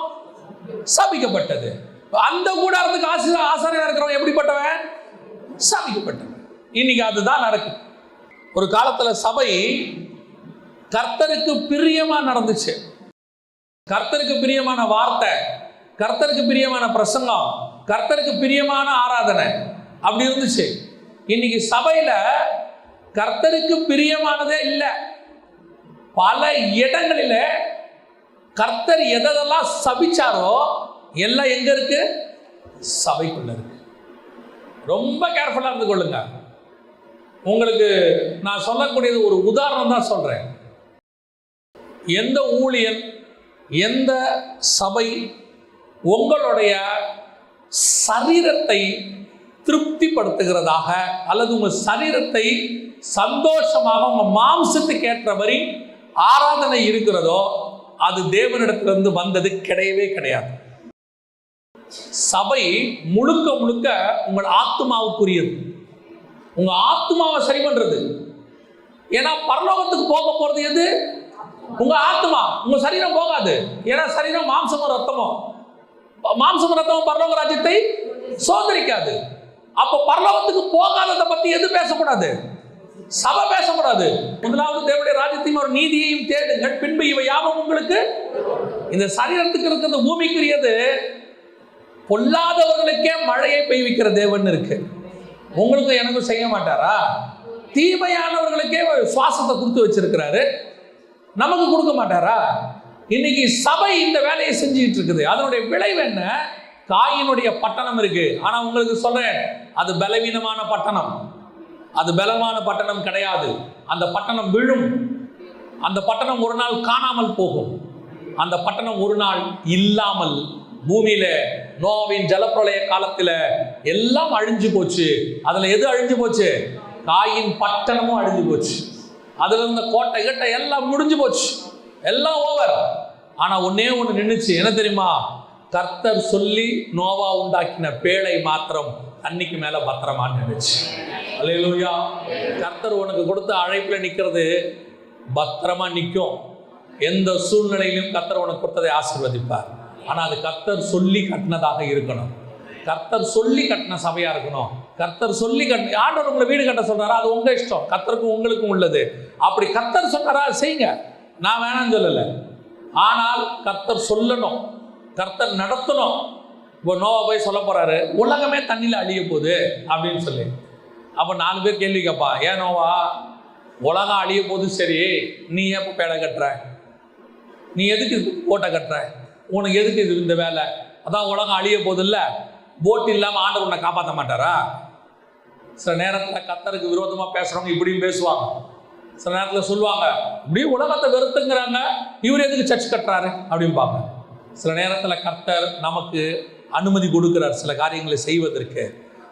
சபிக்கப்பட்டது. அந்த கூடாரத்துக்கு ஆசாரியனா இருக்கிறவன் எப்படிப்பட்டவன்? சபிக்கப்பட்டவன். இன்னைக்கு அதுதான் நடக்குது. ஒரு காலத்துல சபை கர்த்தருக்கு பிரியமா நடந்துச்சு. கர்த்தருக்கு பிரியமான வார்த்தை, கர்த்தருக்கு பிரியமான பிரசங்கம், கர்த்தருக்கு பிரியமான ஆராதனை அப்படி இருந்துச்சு. இன்னைக்கு சபையில கர்த்தருக்கு பிரியமானதே இல்லை. பல இடங்களில கர்த்தர் எதெல்லாம் சபிச்சாரோ எல்லாம் எங்க இருக்கு? சபைக்குள்ள இருக்கு. ரொம்ப கேர்ஃபுல்லா இருந்து கொள்ளுங்க. உங்களுக்கு நான் சொல்லக்கூடியது ஒரு உதாரணம் தான் சொல்றேன். எந்த ஊழியன், எந்த சபை உங்களுடைய சரீரத்தை திருப்திப்படுத்துகிறதாக அல்லது உங்க சரீரத்தை சந்தோஷமாக உங்க மாம்சத்துக்கு ஏற்றபடி ஆராதனை இருக்கிறதோ அது தேவனிடத்திலிருந்து வந்தது கிடையவே கிடையாது. சபை முழுக்க முழுக்க உங்கள் ஆத்மாவுக்குரியது. உங்க ஆத்மாவை சரி பண்றது. ஏன்னா பரலோகத்துக்கு போக போறது எது? உங்க ஆத்மா. உங்க சரீரம் போகாது. ஏன்னா சரீரம் மாம்சமும் ரத்தமும். மாம்சமும் ரத்தமும் பரலோக ராஜ்யத்தை சோதரிக்காது. அப்ப பரலோகத்துக்கு போகாததை பத்தி எது பேசக்கூடாது? சபை பேசக்கூடாது. முதலாவது தேவனுடைய ராஜ்யத்தையும் ஒரு நீதியையும் தேடுங்கள், பின்பு இவை யாவும் உங்களுக்கு. இந்த சரீரத்துக்கு இருக்கிறது பூமிக்குரியது. பொல்லாதவர்களுக்கே மழையை பெய்விக்கிற தேவன் இருக்கு. உங்களுக்கு எனக்கும் செய்ய மாட்டாரா? தீமையானவர்களுக்கே சுவாசத்தை கொடுத்து வச்சிருக்கிறாரு, நமக்கு கொடுக்க மாட்டாரா? இன்னைக்கு சபை இந்த வேலையை செஞ்சுட்டு இருக்குது. அதனுடைய விளைவு என்ன? காயினுடைய பட்டணம் இருக்கு. ஆனா உங்களுக்கு சொல்றேன், அது பலவீனமான பட்டணம். அது பலமான பட்டணம் கிடையாது. அந்த பட்டணம் விழும். அந்த பட்டணம் ஒரு நாள் காணாமல் போகும். அந்த பட்டணம் ஒரு நாள் இல்லாமல் பூமியில நோவின் ஜலப்பிரளய காலத்துல எல்லாம் அழிஞ்சு போச்சு. அதுல எது அழிஞ்சு போச்சு? காயின் பட்டணமும் அழிஞ்சு போச்சு. அதுல இருந்த கோட்டை கட்டை எல்லாம் முடிஞ்சு போச்சு. எல்லாம் ஓவர். ஆனா ஒன்னே ஒண்ணு நின்னுச்சு. என்ன தெரியுமா? கர்த்தர் சொல்லி நோவா உண்டாக்கின பேழை மாத்திரம் அன்னைக்கு மேல பத்திரமா நின்னுச்சு. அல்லேலூயா. கர்த்தர் உனக்கு கொடுத்த அழைப்புல நிக்கிறது பத்திரமா நிற்கும். எந்த சூழ்நிலையிலும் கர்த்தர் உனக்கு கொடுத்ததை ஆசீர்வதிப்பார். ஆனா அது கர்த்தர் சொல்லி கட்டினதாக இருக்கணும். கர்த்தர் சொல்லி கட்டின சபையா இருக்கணும். கர்த்தர் சொல்லி கட்ட, ஆண்டவர் உங்களை வீடு கட்ட சொல்றாரா, அது உங்க இஷ்டம். கர்த்தருக்கும் உங்களுக்கும் உள்ளது. அப்படி கர்த்தர் சொன்னாரா செய்யுங்க, நான் வேணாம்னு சொல்லல. ஆனால் கர்த்தர் சொல்லணும், கர்த்தர் நடத்தணும். இப்போ நோவா போய் சொல்ல போறாரு, உலகமே தண்ணியில் அழிய போகுது அப்படின்னு சொல்லி. அப்போ 4 பேர் கேள்வி கேட்பா, ஏன் நோவா, உலகம் அழிய போது சரி, நீ ஏன் இப்போ பேடை கட்டுற? நீ எதுக்கு போட்டை கட்டுற? உனக்கு எதுக்கு இது இந்த வேலை? அதான் உலகம் அழிய போது இல்லை, போட் இல்லாமல் ஆண்டவர் உன்னை காப்பாற்ற மாட்டாரா? சில நேரத்தில் கர்த்தருக்கு விரோதமாக பேசுகிறவங்க இப்படியும் பேசுவாங்க. சில நேரத்தில் சொல்லுவாங்க, இப்படி உலகத்தை வெறுத்துங்கிறாங்க, இவர் எதுக்கு சர்ச் கட்டுறாரு அப்படின்பாங்க. சில நேரத்தில் கர்த்தர் நமக்கு அனுமதி கொடுக்கிறார் சில காரியங்களை செய்வதற்கு.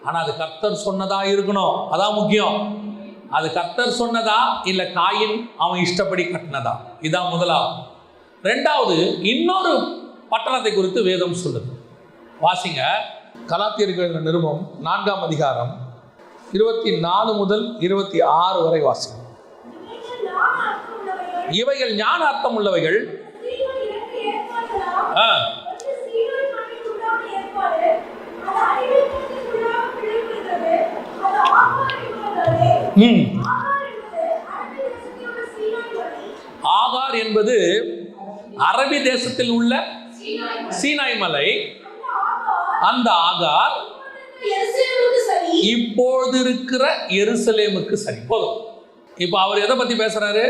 ஆனால் அது கர்த்தர் சொன்னதா இருக்கணும், அதான் முக்கியம். அது கர்த்தர் சொன்னதா இல்லை காயின் அவன் இஷ்டப்படி கட்டினதா? இதான் முதலாவது. ரெண்டாவது, இன்னொரு பட்டணத்தை குறித்து வேதம் சொல்லுது. வாசிங்க, கலாத்தியருக்கு எழுதின நிருபம் 4ஆம் அதிகாரம் 24 முதல் 26 வரை வாசிங்க. இவைகள் ஞான அர்த்தம் உள்ளவைகள். ஆகார் என்பது அரபி தேசத்தில் உள்ள சீனாய் மலை. அந்த ஆகார் இப்பொழுது இருக்கிற எருசலேமுக்கு சரி. போதும். இப்ப அவர் எதை பத்தி பேசுறாரு?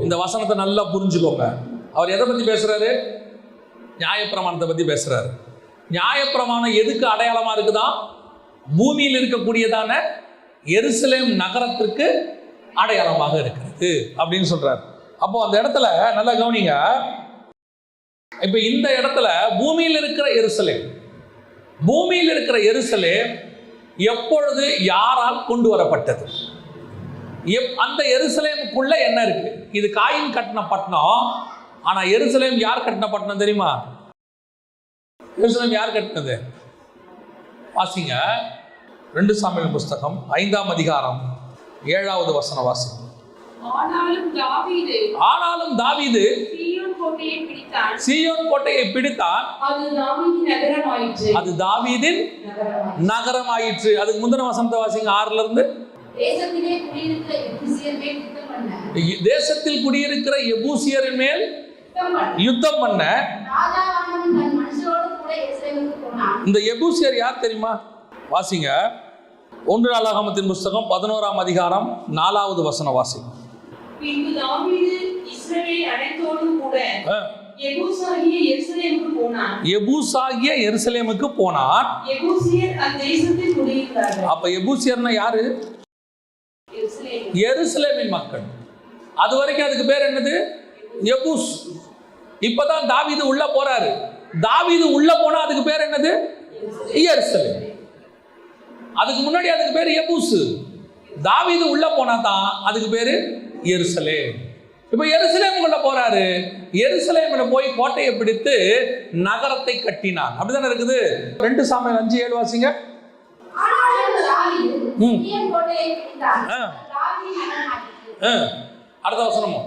இந்த வசனத்தை நல்லா புரிஞ்சுக்கோங்க. அவர் எதை பத்தி பேசுறாரு? நியாயப்பிரமாணத்தை பத்தி பேசுறாரு. நியாயப்பிரமாணம் எதுக்கு அடையாளமா இருக்குதான்? பூமியில் இருக்கக்கூடியதான எருசலேம் நகரத்திற்கு அடையாளமாக இருக்கிறது அப்படின்னு சொல்றாரு. அப்போ அந்த இடத்துல நல்லா கவனிங்க. இப்ப இந்த இடத்துல பூமியில் இருக்கிற எருசலேம், பூமியில் இருக்கிற எருசலேம் எப்பொழுது யாரால் கொண்டு வரப்பட்டது? அந்த எருசலேமுக்குள்ள என்ன இருக்கு? இது காயின் கட்டின பட்டணம். ஆனா எருசலேம் யார் கட்டின பட்டணம் தெரியுமா? எருசலேம் யார் கட்டினது? வாசிங்க, 2 சாமுவேல் புஸ்தகம் 5ஆம் அதிகாரம் 7வது வசனம் வாசிங்க. ஆனாலும் தாவீது சீயோன் கோட்டையை பிடித்தான். அது தாவீதின் நகரமாயிற்று. அதுக்கு முந்தின வசனத்தை வாசிங்க 6ல இருந்து. தேசத்தில் குடியிருக்கிற எபூசியரின் மேல் யுத்தம் பண்ண. இந்த எபூசியர் யார் தெரியுமா? வாசிங்க 1 நாளாகமத்தின் புஸ்தகம் 11ஆம் அதிகாரம் 4வது வசனம் வாசிங்க. எபூசாகிய எருசலேமுக்கு போனான். அப்ப எபூசியர்னா யாரு? எருசலேமின் மக்கள். அது வரைக்கும் அதுக்கு பேர் என்னது? எபூஸ். இப்பதான் தாவீது உள்ள போறாரு. தாவீது உள்ள போனா அதுக்கு பேர் என்னது? எருசலேம். அதுக்கு முன்னாடி அதுக்கு பேர் எபூஸ். தாவீது உள்ள போனா தான் அதுக்கு பேரு எருசலேம். இப்ப எருசலேமுக்குள்ள போறாரு. எருசலேம்ல போய் கோட்டையை பிடித்து நகரத்தை கட்டினார். அப்படிதானே இருக்குது. 2 சாமுவேல் 5:7 வாசிங்க. அடுத்த வசனமும்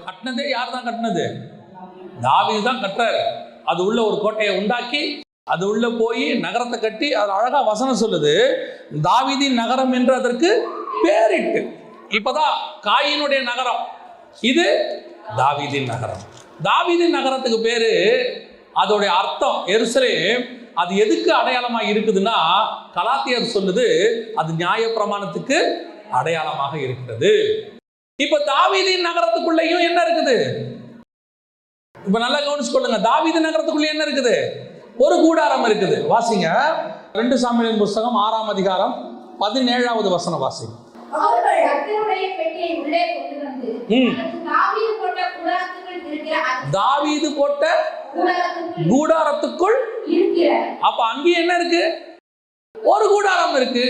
கட்டினதே யார் தான் கட்டினது? தாவீது தான் கட்டுறாரு. அது உள்ள ஒரு கோட்டையை உண்டாக்கி அது உள்ள போய் நகரத்தை கட்டி அது அழகா வசனம் சொல்லுது, தாவீதின் நகரம் என்று அதற்கு பேரிட்டு. இப்பதான் காயினுடைய நகரம், இது தாவீதின் நகரம். தாவீதின் நகரத்துக்கு பேரு, அதோடைய அர்த்தம் எருசலேம். அது எதுக்கு அடையாளமாக இருக்குதுன்னா, கலாத்தியர் சொல்லுது அது நியாயப்பிரமாணத்துக்கு அடையாளமாக இருக்கிறது. இப்ப தாவீதின் நகரத்துக்குள்ளேயும் என்ன இருக்குது? இப்ப நல்லா கவனிச்சு கொள்ளுங்க. தாவீது நகரத்துக்குள்ள என்ன இருக்குது? ஒரு கூடாரம் இருக்குது. வாசிங்க 2 சாமுவேலின் புஸ்தகம் 6ஆம் அதிகாரம் 17வது வசனம் வாசிங்க. தாவீது போட்ட கூடாரத்துக்குள். அப்ப அங்கேயும் என்ன இருக்கு? ஒரு கூடாரம் இருக்கு.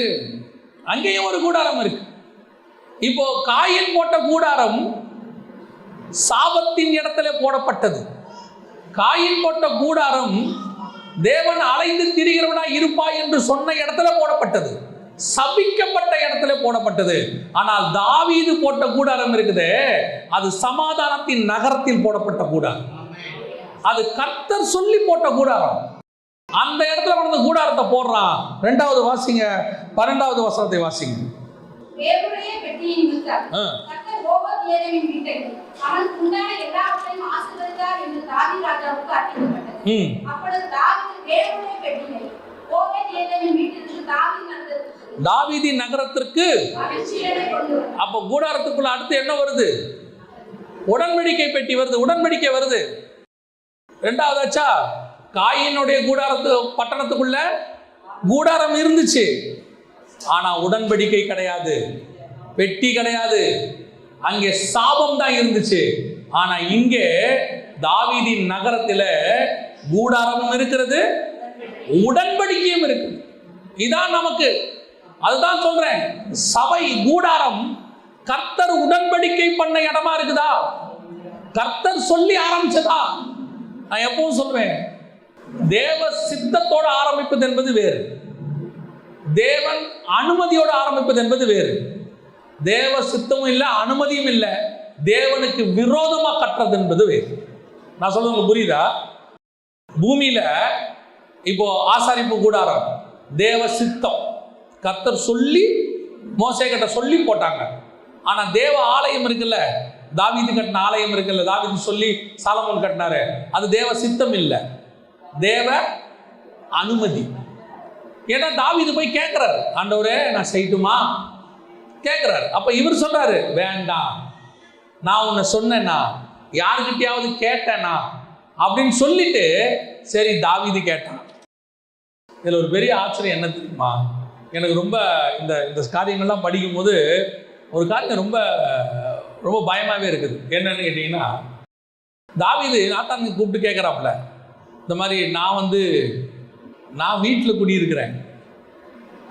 அங்கேயும் ஒரு கூடாரம் இருக்கு. இப்போ காயின் போட்ட கூடாரம் சாபத்தின் இடத்துல போடப்பட்டது. காயின் போட்ட கூடாரம் தேவன் அலைந்து திரிகிறவனா இருப்பாய் என்று சொன்ன இடத்துல போடப்பட்டது, சபிக்கப்பட்ட இடத்துல போடப்பட்டது. ஆனால் தாவீது போட்ட கூடாரம் இருக்குது, அது சமாதானத்தின் நகரத்தில் போடப்பட்ட கூடாரம். அது கர்த்தர் சொல்லி போட்ட கூடாரம். அந்த இடத்துல வந்து கூடாரத்தை போடுறான். 2வது வாசிங்க 12வது வசனத்தை வாசிங்க. தாவீதின் நகரத்திற்கு. அப்ப கூடாரத்துக்குள்ள அடுத்து என்ன வருது? உடன்படிக்கை பெட்டி வருது. உடன்படிக்கை வருது. 2வதாச்சா காயினுடைய கூடாரத்து பட்டணத்துக்குள்ள கூடாரம் இருந்துச்சு, ஆனா உடன்படிக்கை கிடையாது, பெட்டி கிடையாது. அங்கே சாபம் தான் இருந்துச்சு. ஆனா இங்கே தாவீதின் நகரத்தில் கூடாரமும் இருக்கிறது, உடன்படிக்கையும் இருக்கு. இதான் நமக்கு, அதுதான் சொல்றேன், சபை கூடாரம் கர்த்தர் உடன்படிக்கை பண்ண இடமா இருக்குதா? கர்த்தர் சொல்லி ஆரம்பிச்சதா? நான் எப்பவும் சொல்வேன், தேவ சித்தத்தோட ஆரம்பிப்பது என்பது வேறு, தேவன் அனுமதியோட ஆரம்பிப்பது என்பது வேறு. தேவ சித்தமும் இல்லை, அனுமதியும் இல்லை, தேவனுக்கு விரோதமா கட்டுறது என்பது வேறு. நான் சொல்றது உங்களுக்கு புரியுதா? பூமியில இப்போ ஆசாரிப்பு கூடாரம் தேவ சித்தம், கர்த்தர் சொல்லி மோசே கிட்ட சொல்லி போட்டாங்க. ஆனா தேவ ஆலயம் இருக்குல்ல, தாவீது கட்டின ஆலயம் இருக்குல்ல, தாவீது சொல்லி சாலமோன் கட்டினாரு, அது தேவ சித்தம் இல்லை, தேவ அனுமதி. ஏன்னா தாவீது போய் கேட்கிறாரு, ஆண்டவரே நான் செய்யட்டுமா கேட்கிறாரு. அப்ப இவர் சொல்றாரு, வேண்டாம், நான் உன்னை சொன்னேன்னா, யாருக்கிட்டையாவது கேட்டேனா அப்படின்னு சொல்லிட்டு சரி தாவீது கேட்டான். இதுல ஒரு பெரிய ஆச்சரியம் என்ன தெரியுமா? எனக்கு ரொம்ப இந்த காரியங்கள்லாம் படிக்கும் போது ஒரு காரியம் ரொம்ப ரொம்ப பயமாவே இருக்குது. என்னன்னு கேட்டீங்கன்னா, தாவீது நாத்தானுக்கு கூப்பிட்டு கேட்கிறாப்புல, இந்த மாதிரி நான் வீட்டில் குடியிருக்கிறேன்,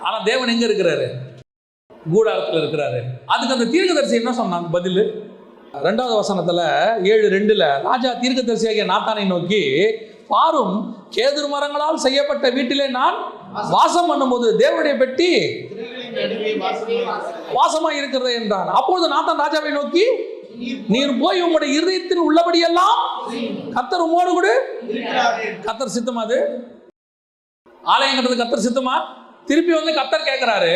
ஆனால் தேவன் எங்கே இருக்கிறாரு? கூடாரத்தில் இருக்கிறாரு. அதுக்கு அந்த தீர்க்கதரிசி என்ன சொன்னாங்க பதில்? 2வது வசனத்தில் 7:2 ராஜா தீர்க்கதரிசியாகிய நாத்தானை நோக்கி, பாரும், கேதுரு மரங்களால் செய்யப்பட்ட வீட்டிலே நான் வாசம் பண்ணும்போது தேவனுடைய பெட்டி வாசமாக இருக்கிறது என்றான். அப்பொழுது நாத்தான் ராஜாவை நோக்கி, நீர் போய் உங்களுடைய இருதயத்தில் உள்ளபடியெல்லாம் கர்த்தர் உம்மோடு கூட. கர்த்தர் சித்தமா? அது ஆலயம் கட்டுறது கர்த்தர் சித்தமா? திருப்பி வந்து கர்த்தர் கேட்கிறாரு,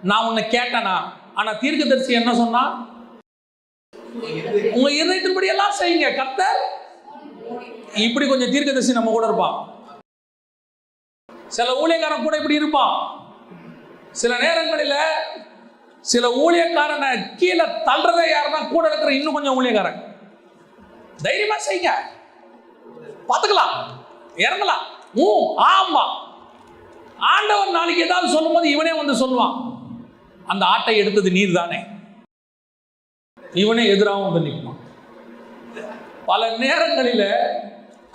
நான் உன்னை கேட்டேனா? ஆனா தீர்க்கதரிசி என்ன சொன்னா? உங்க இருதயத்தின்படி எல்லாம் செய்யுங்க. கர்த்தர் இப்படி கொஞ்சம் தீர்க்கதரிசி நம்ம கூட இருப்பான். சில ஊழியக்காரன் கூட இப்படி இருப்பான். சில நேரங்களில் சில ஊழியக்காரனை கீழே தள்ளுறதே யாருன்னா கூட இருக்கிற இன்னும் கொஞ்சம் ஊழியக்காரன். தைரியமா செய்யுங்க, பார்த்துக்கலாம், இறங்கலாம். ஆமா, ஆண்டவர் நாளைக்கு ஏதாவது சொல்லும் போது இவனே வந்து சொல்லுவான், அந்த ஆட்டை எடுத்தது நீர் தானே. இவனே எதிராகவும் வந்து நிற்பான் பல நேரங்களில்.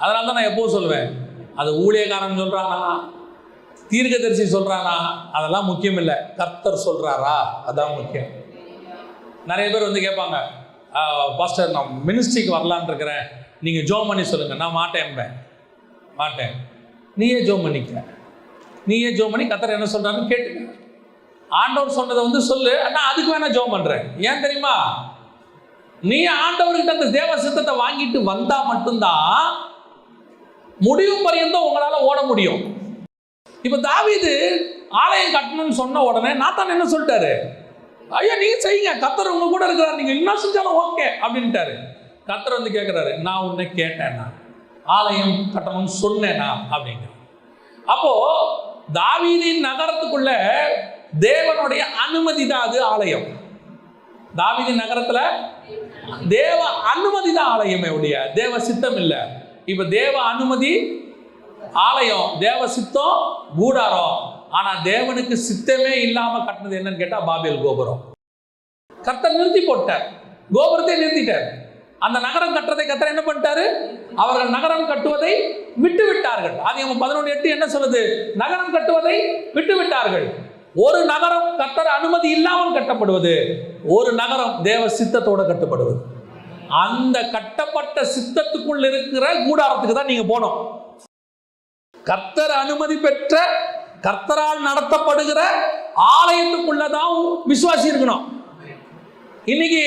அதனால தான் நான் எப்போது சொல்லுவேன், அது ஊழியக்காரன் சொல்றானா, தீர்க்கதரிசி சொல்றானா, அதெல்லாம் முக்கியம் இல்லை. கர்த்தர் சொல்றாரா, அதான் முக்கியம். நிறைய பேர் வந்து கேட்பாங்க, பாஸ்டர் நான் மினிஸ்ட்ரிக்கு வரலான்னு இருக்கிறேன், நீங்கள் ஜோம் பண்ணி சொல்லுங்கள். நான் மாட்டேன். நீயே ஜோம் பண்ணிக்க, நீயே ஜோம் பண்ணி கர்த்தர் என்ன சொல்றாருன்னு கேட்டுக்க. ஆண்டவர் சொன்னதை வந்து சொல்லு, நான் அதுக்கு வேணா ஜோம் பண்றேன். ஏன் தெரியுமா? நீ ஆண்டவர்கிட்ட அந்த தேவ சித்தத்தை வாங்கிட்டு வந்தா மட்டும்தான் முடிவு பரியந்தம் உங்களால ஓட முடியும். இப்ப தாவீது ஆலயம் கட்டணும்னு சொன்ன உடனே நாத்தான் என்ன சொல்லிட்டாரு? ஐயா நீங்க செய்யுங்க, கர்த்தர் உங்க கூட இருக்கிறார், நீங்க என்ன செஞ்சாலும் ஓகே அப்படின்ட்டாரு. கர்த்தர் வந்து கேட்கிறாரு, நான் உன்னை கேட்டேன்னா, ஆலயம் கட்டணும்னு சொன்னேனா அப்படிங்கிற. அப்போ தாவீதின் நகரத்துக்குள்ள தேவனுடைய அனுமதி தான் அது ஆலயம். தாவீதின் நகரத்துல தேவ அனுமதி தான் ஆலயமே ஒழிய தேவ சித்தம் இல்லை. இப்ப தேவ அனுமதி ஆலயம், தேவ சித்தம் கூடாரம். ஆனா தேவனுக்கு சித்தமே இல்லாம கட்டினது என்னன்னு கேட்டா பாபேல் கோபுரம். கர்த்தர் நிறுத்தி போட்டார், கோபுரத்தை நிறுத்திட்டார். அந்த நகரம் கட்டுறதை கர்த்தர் என்ன பண்ணிட்டாரு? அவர்கள் நகரம் கட்டுவதை விட்டு விட்டார்கள். ஆதியாகமம் 11:8 என்ன சொல்லுது? நகரம் கட்டுவதை விட்டு விட்டார்கள். ஒரு நகரம் கர்த்தர் அனுமதி இல்லாமல் கட்டப்படுவது, ஒரு நகரம் தேவ சித்தத்தோட கட்டப்படுவது. அந்த கட்டப்பட்ட சித்தத்துக்குள் இருக்கிற கூடாரத்துக்கு தான் நீங்க போனோம். கர்த்தர் அனுமதி பெற்ற, கர்த்தரால் நடத்தப்படுகிற ஆலயத்துக்குள்ளதான் விசுவாசி இருக்கணும். இன்னைக்கு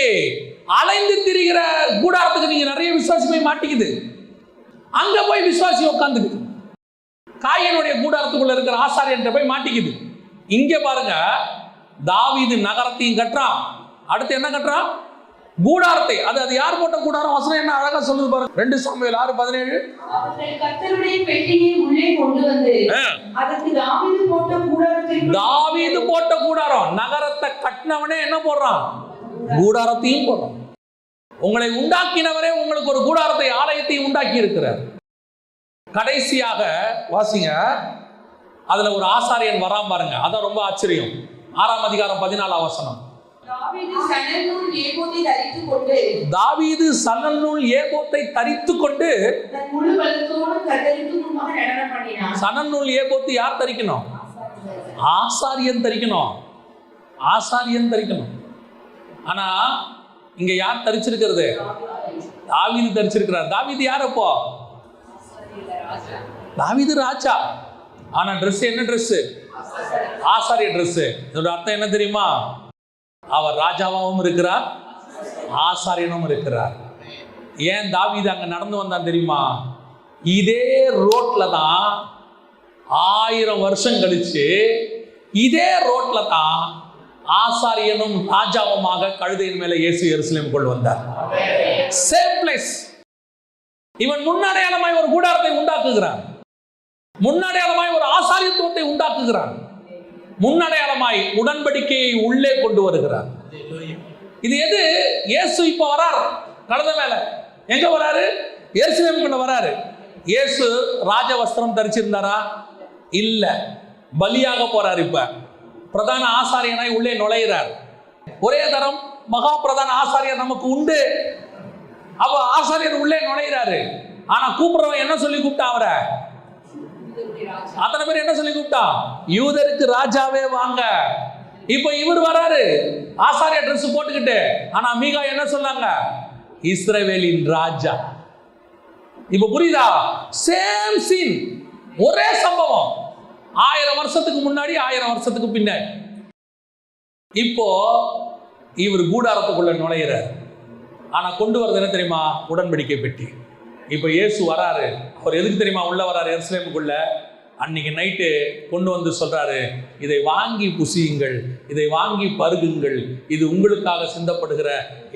அலைந்து திரிகிற கூடாரத்துக்கு நீங்க நிறைய விசுவாசி போய் மாட்டிக்குது. அங்க போய் விசுவாசி உட்காந்துக்குது. காயனுடைய கூடாரத்துக்குள்ள இருக்கிற ஆசாரியன் போய் மாட்டிக்குது. இங்க பாருங்க, தாவீது நகரத்தையும் கட்டுறான், அடுத்து என்ன கட்டுறான்? கூடாரத்தை. அது யார் போட்ட கூடாரம்? வசனம் என்ன அழகா சொல்லுது பாருங்க. 2 சாமுவேல் 6:17. கர்த்தருடைய பெட்டியை உள்ளே கொண்டு வந்து அதுக்கு தாவீது போட்ட கூடாரம். நகரத்தை கட்டினவனே என்ன போடுறான்? கூடாரத்தையும் போடுறான். உங்களை உண்டாக்கினவரே உங்களுக்கு ஒரு கூடாரத்தை, ஆலயத்தை உண்டாக்கி இருக்கிறார். கடைசியாக வாசிங்க, அதுல ஒரு ஆசாரியன் வராம பாருங்க, அதான் ரொம்ப ஆச்சரியம். 6ஆம் அதிகாரம் 14ஆம் வசனம். தாவீது சணல் நூல் ஏபோத்தை தரித்துக் கொண்டு சணல் நூல் ஏபோத்து யார் தரிக்கணும்? ஆசாரியன் தரிக்கணும். ஆனா இங்க யார் தரிச்சிருக்கிறது? தாவீது தரிச்சிருக்கிறார். தாவீது யார்? அப்போ தாவீது ராஜா. ஆனா ட்ரெஸ் என்ன ட்ரெஸ்? ஆசாரிய ட்ரெஸ். இதோட அர்த்தம் என்ன தெரியுமா? அவர் ராஜாவாகவும் இருக்கிறார், ஆசாரியனும் இருக்கிறார். ஏன் தாவீது அங்க நடந்து வந்தான் தெரியுமா? இதே ரோட்ல தான் 1000 வருஷம் கழிச்சு இதே ரோட்ல தான் ஆசாரியனும் ராஜாவுமாக கழுதையின் மேல இயேசு எருசலேமுக்குள் வந்தார். Same place. இவன் முன்னடையாளமாய் ஒரு கூடாரத்தை உண்டாக்குகிறான், முன்னடையாளமாய் ஒரு ஆசாரியத்துவத்தை உண்டாக்குகிறான், முன்னடையாளமாய் உடன்படிக்கையை உள்ளே கொண்டு வருகிறார். இது எது? இயேசு இப்ப வரார் கழுதை மேல. எங்க வராரு? எருசலேமுக்குள்ள வராரு. இயேசு ராஜ வஸ்திரம் தரிச்சிருந்தாரா? இல்ல. பலியாக போறார். இப்ப பிரதான ஆசாரியனாய் உள்ளே நுழைகிறார். ஒரே தரம் மகா பிரதான ஆசாரியர் நமக்கு உண்டு. அப்ப ஆசாரியர் உள்ளே நுழைகிறாரு. ஆனா கூப்பிடுறவன் என்ன சொல்லி கூப்பிட்டான் அவரை? அத்தனை பேர் என்ன சொல்லி கூப்பிட்டான்? யூதருக்கு ராஜாவே வாங்க. இப்ப இவர் வராரு ஆசாரிய ட்ரெஸ் போட்டுக்கிட்டு. ஆனா மீகா என்ன சொன்னாங்க? இஸ்ரவேலின் ராஜா. இப்ப புரியுதா? சேம் சீன், ஒரே சம்பவம். 1000 வருஷத்துக்கு முன்னாடி, 1000 வருஷத்துக்கு பின்னாடி. இப்போ இவர் கூடாரத்துக்குள்ள நுழையிறார். ஆனா கொண்டு வரது என்ன தெரியுமா? உடன்படிக்கை பெட்டி. இப்போ இயேசு வராரு. அவர் எதுக்கு தெரியுமா உள்ள வராரு எருசலேமுக்குள்ள? அன்னைக்கு நைட்டு கொண்டு வந்து சொல்றாரு, இதை வாங்கி புசியுங்கள், இதை வாங்கி பருகுங்கள், இது உங்களுக்காக சிந்தப்படுகிற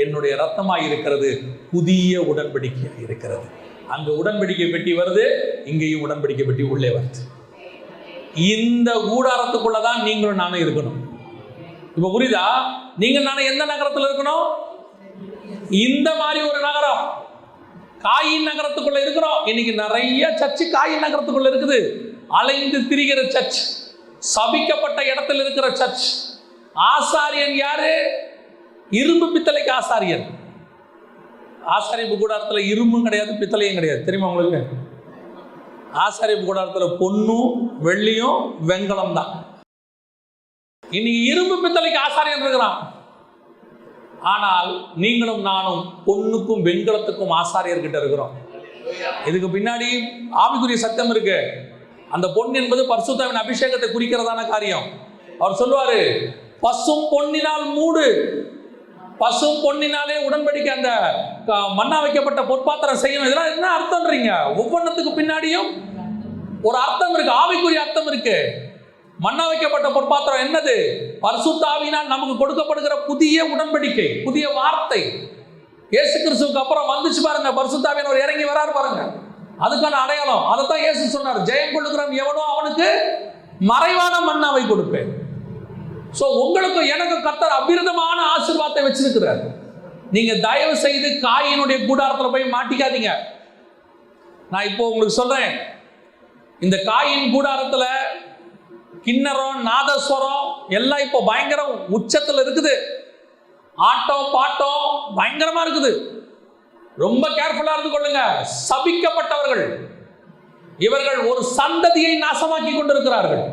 என்னுடைய ரத்தமாய் இருக்கிறது, புதிய உடன்படிக்கையாக இருக்கிறது. அங்க உடன்படிக்கை பெட்டி வருது, இங்கேயும் உடன்படிக்கை பெட்டி உள்ளே வருது. இந்த கூடாரத்துக்குள்ளதான் நீங்களும் நானும் இருக்கணும். இப்ப புரியுதா? நீங்க நானும் எந்த நகரத்துல இருக்கணும்? இந்த மாதிரி ஒரு நகரம், காயின் நகரத்துக்குள்ள இருக்கிறோம். இன்னைக்கு நிறைய சர்ச்சு காயின் நகரத்துக்குள்ள இருக்குது. அலைந்து திரிகிற சர்ச், சபிக்கப்பட்ட இடத்துல இருக்கிற சர்ச். ஆசாரியன் யாரு? இரும்பு பித்தளைக்கு ஆசாரியன். ஆசாரிப்பு கூடாரத்தில் இரும்பும் கிடையாது, பித்தளையும் கிடையாது. தெரியுமா உங்களுக்கு? ஆசாரிப்பு கூடாரத்தில் பொன்னும் வெள்ளியும் வெண்கலம் தான். இன்னைக்கு இரும்பு பித்தளைக்கு ஆசாரியன் இருக்கிறான். ஆனால் நீங்களும் நானும் பொன்னுக்கும் வெண்கலத்துக்கும் ஆசாரியர்கிட்ட இருக்கிறோம். இதுக்கு பின்னாடி ஆவிக்குரிய சத்தம் இருக்கு. அந்த பொன் என்பது பரிசுத்தாவின் அபிஷேகத்தை குறிக்கிறதான காரியம். அவர் சொல்லுவாரு, பசும் பொன்னினால் மூடு. பசும் பொன்னினாலே உடன்படிக்கை, அந்த மண்ணா வைக்கப்பட்ட பொற்பாத்திரம் செய்யணும். இதெல்லாம் என்ன அர்த்தம்ன்றீங்க? ஒவ்வொன்றத்துக்கு பின்னாடியும் ஒரு அர்த்தம் இருக்கு, ஆவிக்குரிய அர்த்தம் இருக்கு. மண்ணா வைக்கப்பட்ட பொற்பாத்திரம் என்னது? பரிசுத்த ஆவியினால் நமக்கு கொடுக்கப்படுகிற புதிய உடன்படிக்கை, புதிய வார்த்தை. இயேசு கிறிஸ்துவுக்கு அப்புறம் வந்துச்சு பாருங்க, பரிசுத்த ஆவியானவர் இறங்கி வராரு பாருங்க. அதுக்கான அடையாளம் அதைத்தான் இயேசு சொன்னார், ஜெயம் கொள்ளுகிறவன் எவனோ அவனுக்கு மறைவான மன்னாவை கொடுப்பேன். சோ உங்களுக்கு எனக்கு கர்த்தர் அபிரிதமான ஆசீர்வாதத்தை வச்சிருக்கிறார். நீங்க தயவு செய்து காயினுடைய கூடாரத்தில் போய் மாட்டிக்காதீங்க. நான் இப்போ உங்களுக்கு சொல்றேன், இந்த காயின் கூடாரத்துல கிண்ணறம், நாதஸ்வரம் எல்லாம் இப்போ பயங்கர உச்சத்தில் இருக்குது. ஆட்டம் பாட்டம் பயங்கரமா இருக்குது. ரொம்ப கேர்ஃபுல்லா இருந்து கொள்ளுங்க. சபிக்கப்பட்டவர்கள் இவர்கள் ஒரு சந்ததியை நாசமாக்கி கொண்டிருக்கிறார்கள்.